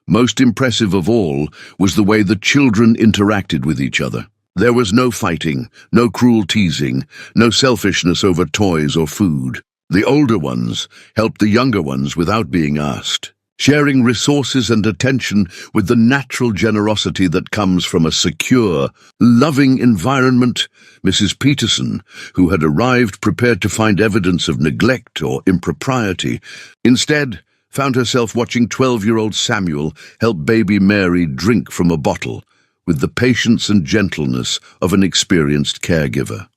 Most impressive of all was the way the children interacted with each other. There was no fighting, no cruel teasing, no selfishness over toys or food. The older ones helped the younger ones without being asked, sharing resources and attention with the natural generosity that comes from a secure, loving environment. Mrs. Peterson, who had arrived prepared to find evidence of neglect or impropriety, instead found herself watching 12-year-old Samuel help baby Mary drink from a bottle, with the patience and gentleness of an experienced caregiver.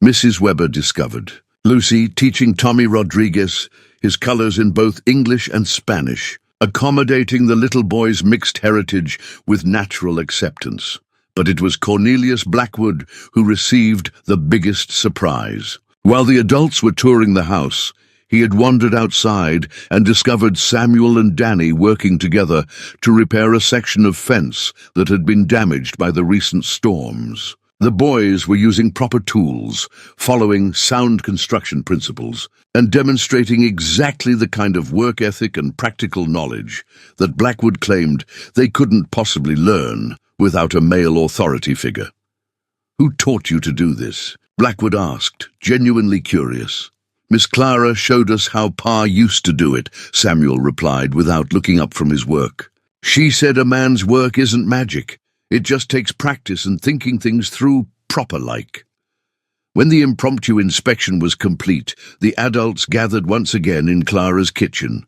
Mrs. Weber discovered Lucy teaching Tommy Rodriguez his colors in both English and Spanish, accommodating the little boy's mixed heritage with natural acceptance. But it was Cornelius Blackwood who received the biggest surprise. While the adults were touring the house, he had wandered outside and discovered Samuel and Danny working together to repair a section of fence that had been damaged by the recent storms. The boys were using proper tools, following sound construction principles, and demonstrating exactly the kind of work ethic and practical knowledge that Blackwood claimed they couldn't possibly learn without a male authority figure. "Who taught you to do this?" Blackwood asked, genuinely curious. "Miss Clara showed us how Pa used to do it," Samuel replied without looking up from his work. "She said a man's work isn't magic. It just takes practice and thinking things through proper-like." When the impromptu inspection was complete, the adults gathered once again in Clara's kitchen.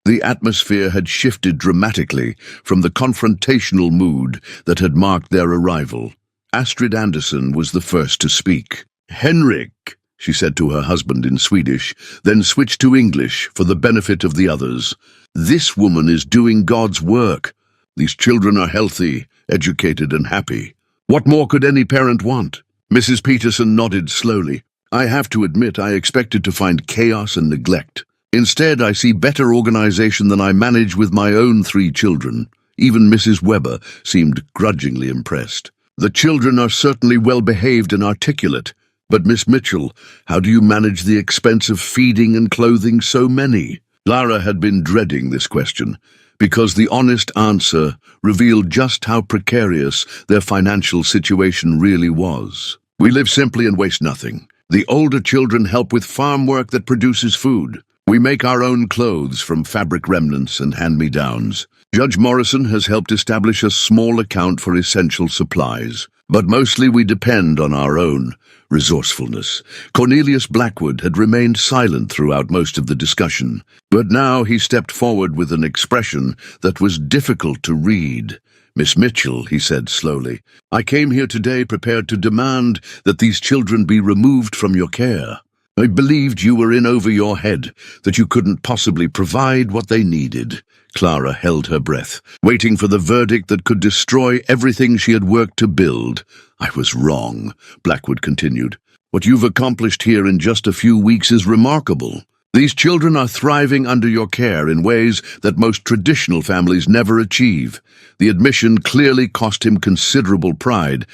The atmosphere had shifted dramatically from the confrontational mood that had marked their arrival. Astrid Anderson was the first to speak. "Henrik," she said to her husband in Swedish, then switched to English for the benefit of the others. "This woman is doing God's work. These children are healthy, educated, and happy. What more could any parent want?" Mrs. Peterson nodded slowly. "I have to admit I expected to find chaos and neglect. Instead, I see better organization than I manage with my own 3 children. Even Mrs. Weber seemed grudgingly impressed. The children are certainly well-behaved and articulate, but Miss Mitchell, how do you manage the expense of feeding and clothing so many? Clara had been dreading this question, because the honest answer revealed just how precarious their financial situation really was. We live simply and waste nothing. The older children help with farm work that produces food. We make our own clothes from fabric remnants and hand-me-downs. Judge Morrison has helped establish a small account for essential supplies, but mostly we depend on our own resourcefulness. Cornelius Blackwood had remained silent throughout most of the discussion, but now he stepped forward with an expression that was difficult to read. Miss Mitchell, he said slowly, I came here today prepared to demand that these children be removed from your care. I believed you were in over your head, that you couldn't possibly provide what they needed. Clara held her breath, waiting for the verdict that could destroy everything she had worked to build. I was wrong, Blackwood continued. What you've accomplished here in just a few weeks is remarkable. These children are thriving under your care in ways that most traditional families never achieve. The admission clearly cost him considerable pride,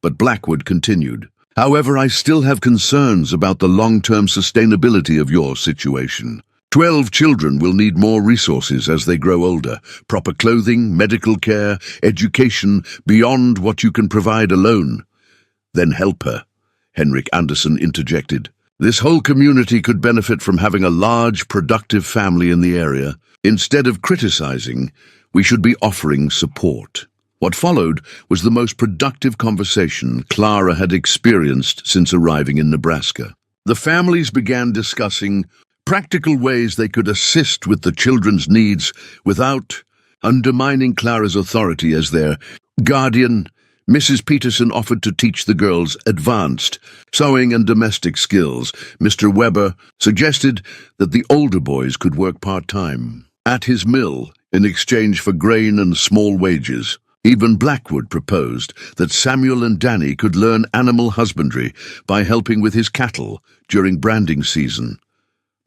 but Blackwood continued. However, I still have concerns about the long-term sustainability of your situation. 12 children will need more resources as they grow older. Proper clothing, medical care, education, beyond what you can provide alone. Then help her, Henrik Anderson interjected. This whole community could benefit from having a large, productive family in the area. Instead of criticizing, we should be offering support. What followed was the most productive conversation Clara had experienced since arriving in Nebraska. The families began discussing practical ways they could assist with the children's needs without undermining Clara's authority as their guardian. Mrs. Peterson offered to teach the girls advanced sewing and domestic skills. Mr. Weber suggested that the older boys could work part-time at his mill in exchange for grain and small wages. Even Blackwood proposed that Samuel and Danny could learn animal husbandry by helping with his cattle during branding season.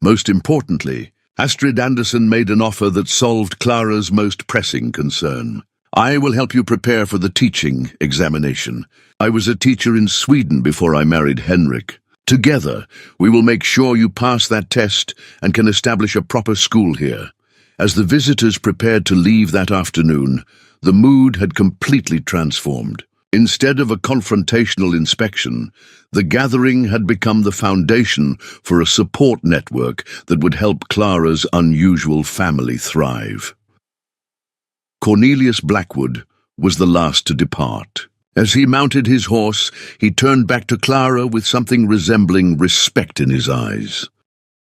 Most importantly, Astrid Anderson made an offer that solved Clara's most pressing concern. I will help you prepare for the teaching examination. I was a teacher in Sweden before I married Henrik. Together, we will make sure you pass that test and can establish a proper school here. As the visitors prepared to leave that afternoon, the mood had completely transformed. Instead of a confrontational inspection, the gathering had become the foundation for a support network that would help Clara's unusual family thrive. Cornelius Blackwood was the last to depart. As he mounted his horse, he turned back to Clara with something resembling respect in his eyes.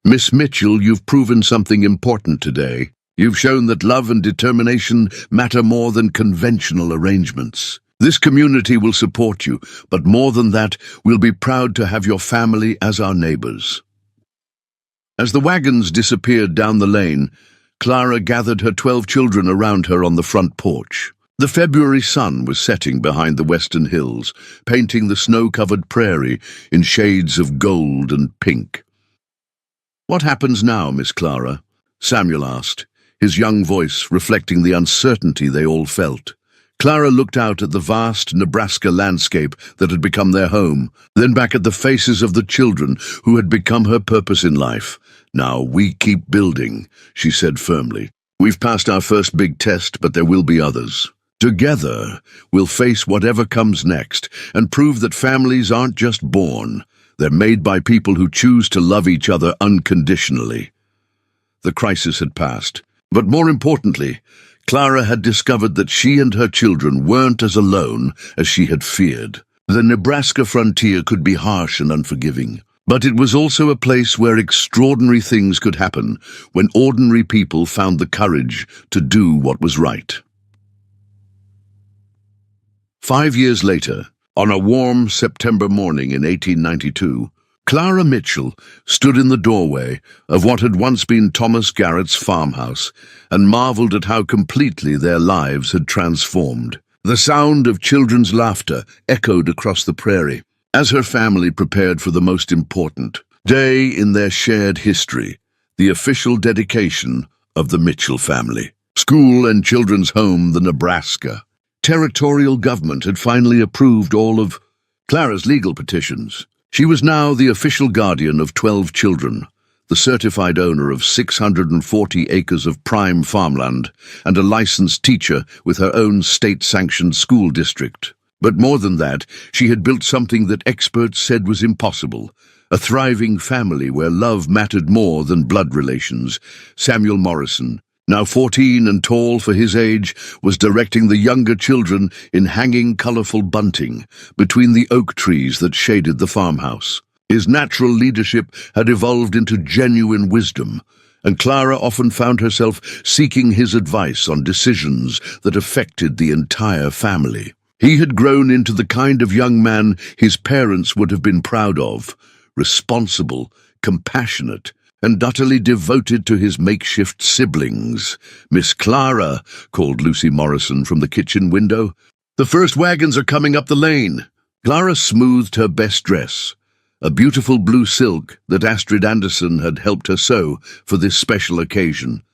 Miss Mitchell, you've proven something important today. You've shown that love and determination matter more than conventional arrangements. This community will support you, but more than that, we'll be proud to have your family as our neighbors. As the wagons disappeared down the lane, Clara gathered her 12 children around her on the front porch. The February sun was setting behind the western hills, painting the snow-covered prairie in shades of gold and pink. What happens now, Miss Clara? Samuel asked, his young voice reflecting the uncertainty they all felt. Clara looked out at the vast Nebraska landscape that had become their home, then back at the faces of the children who had become her purpose in life. Now we keep building, she said firmly. We've passed our first big test, but there will be others. Together, we'll face whatever comes next and prove that families aren't just born. They're made by people who choose to love each other unconditionally. The crisis had passed, but more importantly, Clara had discovered that she and her children weren't as alone as she had feared. The Nebraska frontier could be harsh and unforgiving, but it was also a place where extraordinary things could happen when ordinary people found the courage to do what was right. 5 years later, on a warm September morning in 1892, Clara Mitchell stood in the doorway of what had once been Thomas Garrett's farmhouse and marveled at how completely their lives had transformed. The sound of children's laughter echoed across the prairie as her family prepared for the most important day in their shared history, the official dedication of the Mitchell family. School and children's home, the Nebraska. territorial government had finally approved all of Clara's legal petitions. She was now the official guardian of 12 children, the certified owner of 640 acres of prime farmland, and a licensed teacher with her own state-sanctioned school district. But more than that, she had built something that experts said was impossible, a thriving family where love mattered more than blood relations. Samuel Morrison, now 14 and tall for his age, was directing the younger children in hanging colourful bunting between the oak trees that shaded the farmhouse. His natural leadership had evolved into genuine wisdom, and Clara often found herself seeking his advice on decisions that affected the entire family. He had grown into the kind of young man his parents would have been proud of, responsible, compassionate, and utterly devoted to his makeshift siblings. "Miss Clara," called Lucy Morrison from the kitchen window. "The first wagons are coming up the lane." Clara smoothed her best dress, a beautiful blue silk that Astrid Anderson had helped her sew for this special occasion,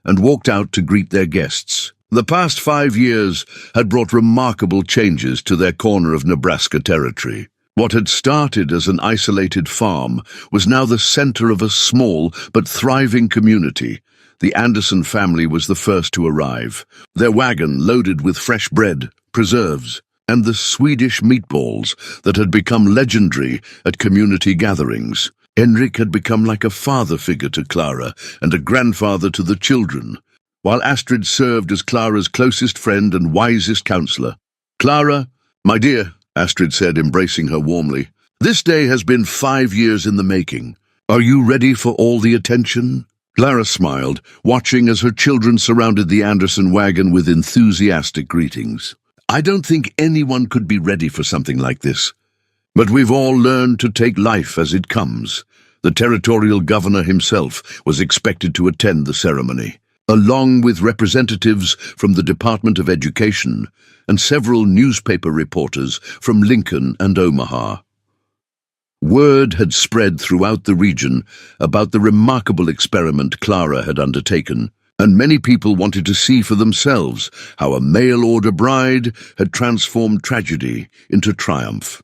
and walked out to greet their guests. The past 5 years had brought remarkable changes to their corner of Nebraska territory. What had started as an isolated farm was now the center of a small but thriving community. The Anderson family was the first to arrive, their wagon loaded with fresh bread, preserves, and the Swedish meatballs that had become legendary at community gatherings. Henrik had become like a father figure to Clara and a grandfather to the children, while Astrid served as Clara's closest friend and wisest counselor. "Clara, my dear," Astrid said, embracing her warmly, "this day has been 5 years in the making. Are you ready for all the attention?" Clara smiled, watching as her children surrounded the Anderson wagon with enthusiastic greetings. "I don't think anyone could be ready for something like this. But we've all learned to take life as it comes." The territorial governor himself was expected to attend the ceremony, along with representatives from the Department of Education and several newspaper reporters from Lincoln and Omaha. Word had spread throughout the region about the remarkable experiment Clara had undertaken, and many people wanted to see for themselves how a mail-order bride had transformed tragedy into triumph.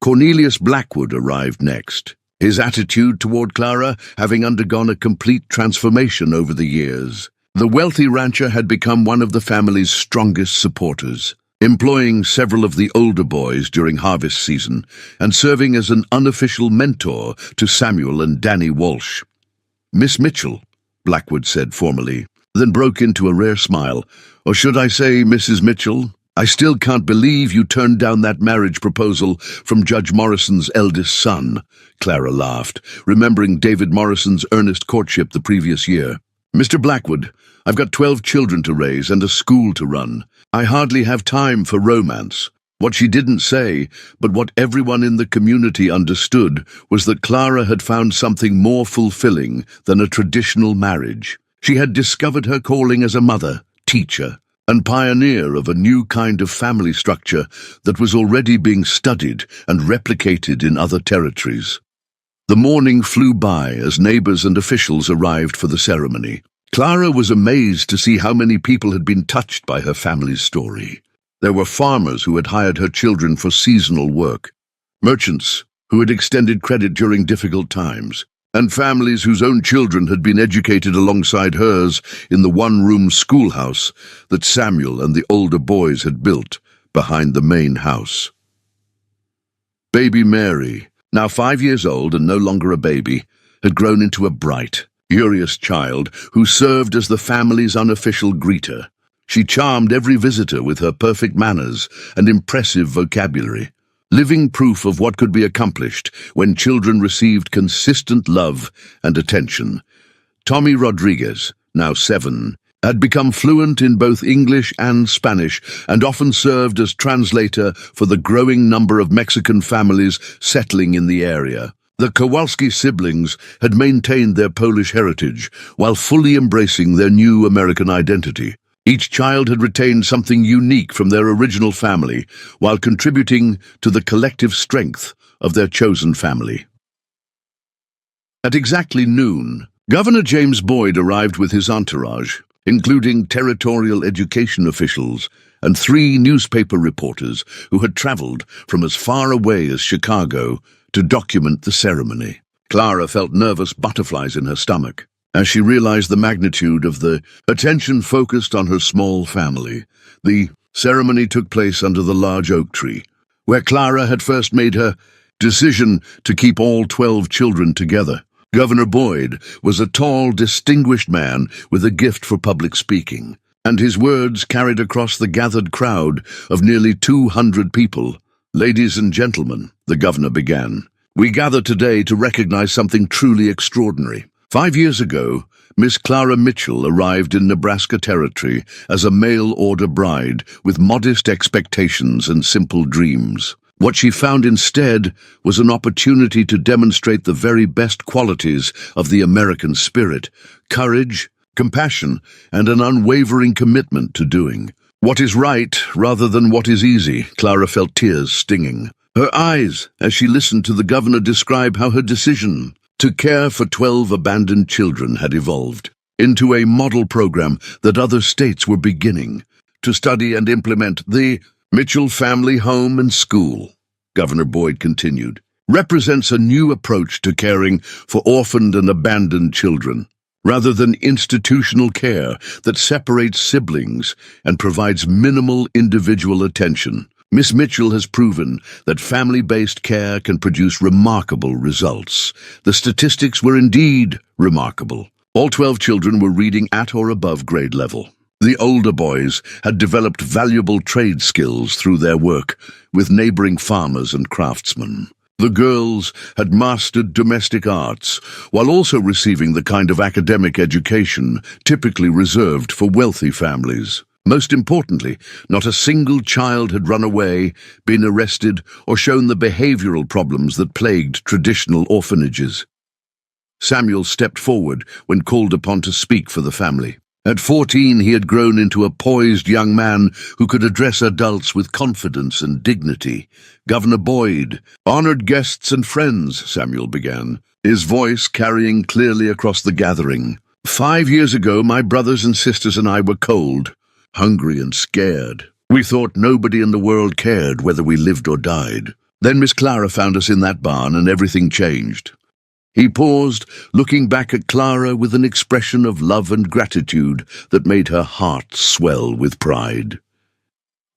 Cornelius Blackwood arrived next, his attitude toward Clara having undergone a complete transformation over the years. The wealthy rancher had become one of the family's strongest supporters, employing several of the older boys during harvest season and serving as an unofficial mentor to Samuel and Danny Walsh. "Miss Mitchell," Blackwood said formally, then broke into a rare smile. "Or should I say, Mrs. Mitchell? I still can't believe you turned down that marriage proposal from Judge Morrison's eldest son." Clara laughed, remembering David Morrison's earnest courtship the previous year. "Mr. Blackwood, I've got 12 children to raise and a school to run. I hardly have time for romance." What she didn't say, but what everyone in the community understood, was that Clara had found something more fulfilling than a traditional marriage. She had discovered her calling as a mother, teacher, and pioneer of a new kind of family structure that was already being studied and replicated in other territories. The morning flew by as neighbors and officials arrived for the ceremony. Clara was amazed to see how many people had been touched by her family's story. There were farmers who had hired her children for seasonal work, merchants who had extended credit during difficult times, and families whose own children had been educated alongside hers in the one-room schoolhouse that Samuel and the older boys had built behind the main house. Baby Mary, now 5 years old and no longer a baby, had grown into a bright, curious child who served as the family's unofficial greeter. She charmed every visitor with her perfect manners and impressive vocabulary, living proof of what could be accomplished when children received consistent love and attention. Tommy Rodriguez, now 7, had become fluent in both English and Spanish and often served as translator for the growing number of Mexican families settling in the area. The Kowalski siblings had maintained their Polish heritage while fully embracing their new American identity. Each child had retained something unique from their original family while contributing to the collective strength of their chosen family. At exactly noon, Governor James Boyd arrived with his entourage. including territorial education officials and 3 newspaper reporters who had traveled from as far away as Chicago to document the ceremony. Clara felt nervous butterflies in her stomach as she realized the magnitude of the attention focused on her small family. The ceremony took place under the large oak tree, where Clara had first made her decision to keep all 12 children together. Governor Boyd was a tall, distinguished man with a gift for public speaking, and his words carried across the gathered crowd of nearly 200 people. "Ladies and gentlemen," the governor began, "we gather today to recognize something truly extraordinary. 5 years ago, Miss Clara Mitchell arrived in Nebraska Territory as a mail-order bride with modest expectations and simple dreams. What she found instead was an opportunity to demonstrate the very best qualities of the American spirit: courage, compassion, and an unwavering commitment to doing what is right rather than what is easy." Clara felt tears stinging her eyes as she listened to the governor describe how her decision to care for 12 abandoned children had evolved into a model program that other states were beginning to study and implement. "The Mitchell family home and school," Governor Boyd continued, "represents a new approach to caring for orphaned and abandoned children, rather than institutional care that separates siblings and provides minimal individual attention. Miss Mitchell has proven that family-based care can produce remarkable results." The statistics were indeed remarkable. All 12 children were reading at or above grade level. The older boys had developed valuable trade skills through their work with neighboring farmers and craftsmen. The girls had mastered domestic arts, while also receiving the kind of academic education typically reserved for wealthy families. Most importantly, not a single child had run away, been arrested, or shown the behavioral problems that plagued traditional orphanages. Samuel stepped forward when called upon to speak for the family. At 14, he had grown into a poised young man who could address adults with confidence and dignity. "Governor Boyd, honored guests and friends," Samuel began, his voice carrying clearly across the gathering. "5 years ago, my brothers and sisters and I were cold, hungry and scared. We thought nobody in the world cared whether we lived or died. Then Miss Clara found us in that barn and everything changed." He paused, looking back at Clara with an expression of love and gratitude that made her heart swell with pride.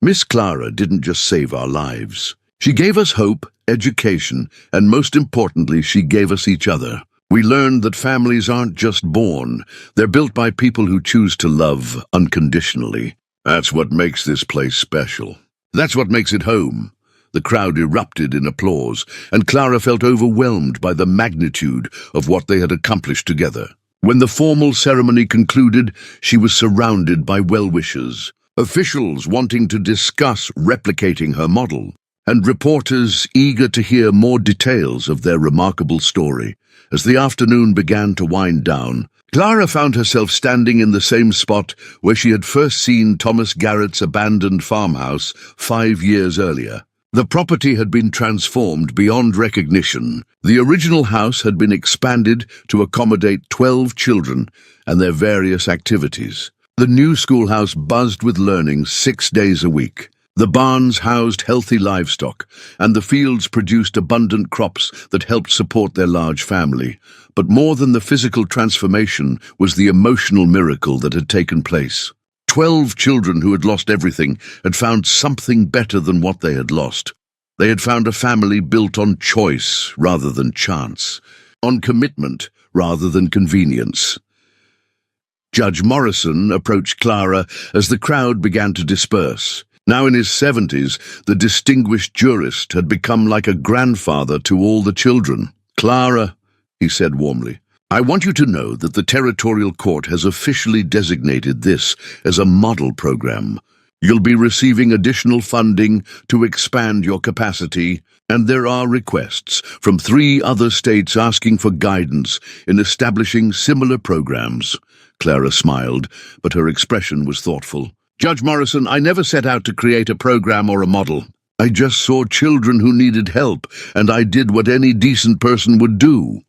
"Miss Clara didn't just save our lives. She gave us hope, education, and most importantly, she gave us each other. We learned that families aren't just born, they're built by people who choose to love unconditionally. That's what makes this place special. That's what makes it home." The crowd erupted in applause, and Clara felt overwhelmed by the magnitude of what they had accomplished together. When the formal ceremony concluded, she was surrounded by well-wishers, officials wanting to discuss replicating her model, and reporters eager to hear more details of their remarkable story. As the afternoon began to wind down, Clara found herself standing in the same spot where she had first seen Thomas Garrett's abandoned farmhouse 5 years earlier. The property had been transformed beyond recognition. The original house had been expanded to accommodate 12 children and their various activities. The new schoolhouse buzzed with learning 6 days a week. The barns housed healthy livestock, and the fields produced abundant crops that helped support their large family. But more than the physical transformation was the emotional miracle that had taken place. 12 children who had lost everything had found something better than what they had lost. They had found a family built on choice rather than chance, on commitment rather than convenience. Judge Morrison approached Clara as the crowd began to disperse. Now in his 70s, the distinguished jurist had become like a grandfather to all the children. "Clara," he said warmly, "I want you to know that the Territorial Court has officially designated this as a model program. You'll be receiving additional funding to expand your capacity, and there are requests from 3 other states asking for guidance in establishing similar programs." Clara smiled, but her expression was thoughtful. "Judge Morrison, I never set out to create a program or a model. I just saw children who needed help, and I did what any decent person would do."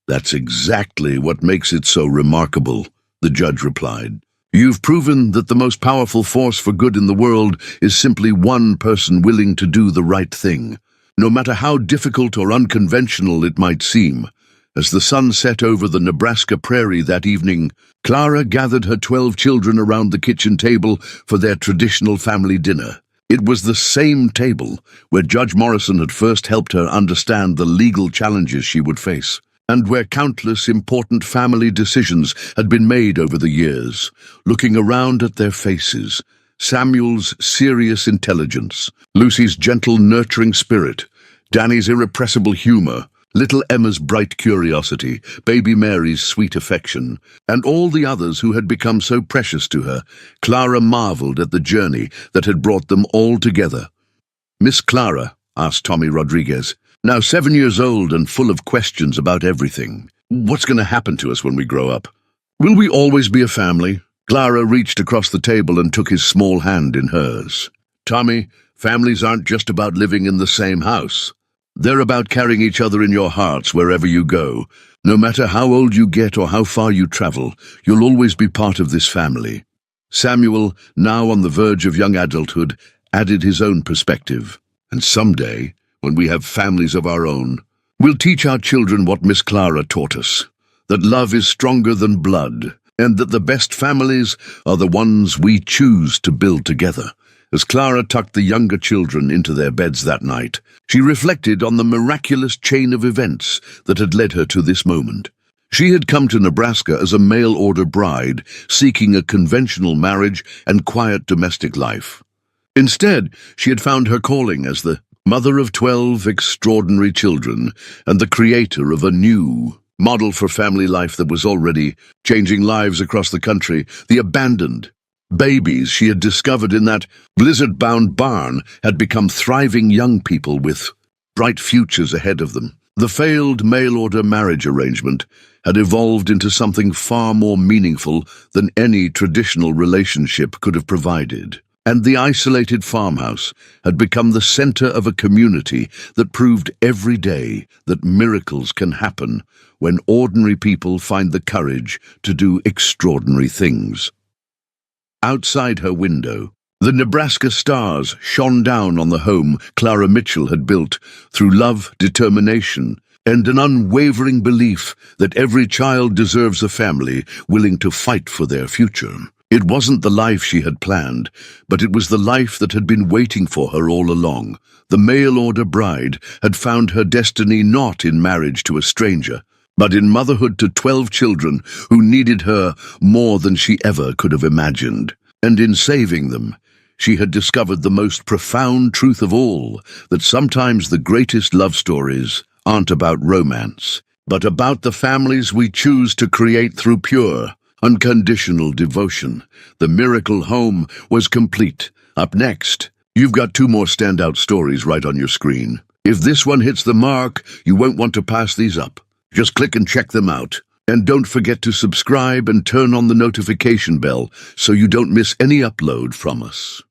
"That's exactly what makes it so remarkable," the judge replied. You've proven that the most powerful force for good in the world is simply one person willing to do the right thing, no matter how difficult or unconventional it might seem. As the sun set over the Nebraska prairie that evening, Clara gathered her 12 children around the kitchen table for their traditional family dinner. It was the same table where Judge Morrison had first helped her understand the legal challenges she would face, and where countless important family decisions had been made over the years. Looking around at their faces, Samuel's serious intelligence, Lucy's gentle, nurturing spirit, Danny's irrepressible humor, little Emma's bright curiosity, baby Mary's sweet affection, and all the others who had become so precious to her, Clara marveled at the journey that had brought them all together. "Miss Clara," asked Tommy Rodriguez, now 7 years old and full of questions about everything, "what's going to happen to us when we grow up? Will we always be a family?" Clara reached across the table and took his small hand in hers. "Tommy, families aren't just about living in the same house. They're about carrying each other in your hearts wherever you go. No matter how old you get or how far you travel, you'll always be part of this family." Samuel, now on the verge of young adulthood, added his own perspective. "And someday, when we have families of our own, we'll teach our children what Miss Clara taught us, that love is stronger than blood, and that the best families are the ones we choose to build together." As Clara tucked the younger children into their beds that night, she reflected on the miraculous chain of events that had led her to this moment. She had come to Nebraska as a mail-order bride, seeking a conventional marriage and quiet domestic life. Instead, she had found her calling as the mother of 12 extraordinary children and the creator of a new model for family life that was already changing lives across the country. The abandoned babies she had discovered in that blizzard-bound barn had become thriving young people with bright futures ahead of them. The failed mail-order marriage arrangement had evolved into something far more meaningful than any traditional relationship could have provided. And the isolated farmhouse had become the center of a community that proved every day that miracles can happen when ordinary people find the courage to do extraordinary things. Outside her window, the Nebraska stars shone down on the home Clara Mitchell had built through love, determination, and an unwavering belief that every child deserves a family willing to fight for their future. It wasn't the life she had planned, but it was the life that had been waiting for her all along. The mail-order bride had found her destiny not in marriage to a stranger, but in motherhood to 12 children who needed her more than she ever could have imagined. And in saving them, she had discovered the most profound truth of all, that sometimes the greatest love stories aren't about romance, but about the families we choose to create through pure, unconditional devotion. The miracle home was complete. Up next, you've got 2 more standout stories right on your screen. If this one hits the mark, you won't want to pass these up. Just click and check them out. And don't forget to subscribe and turn on the notification bell so you don't miss any upload from us.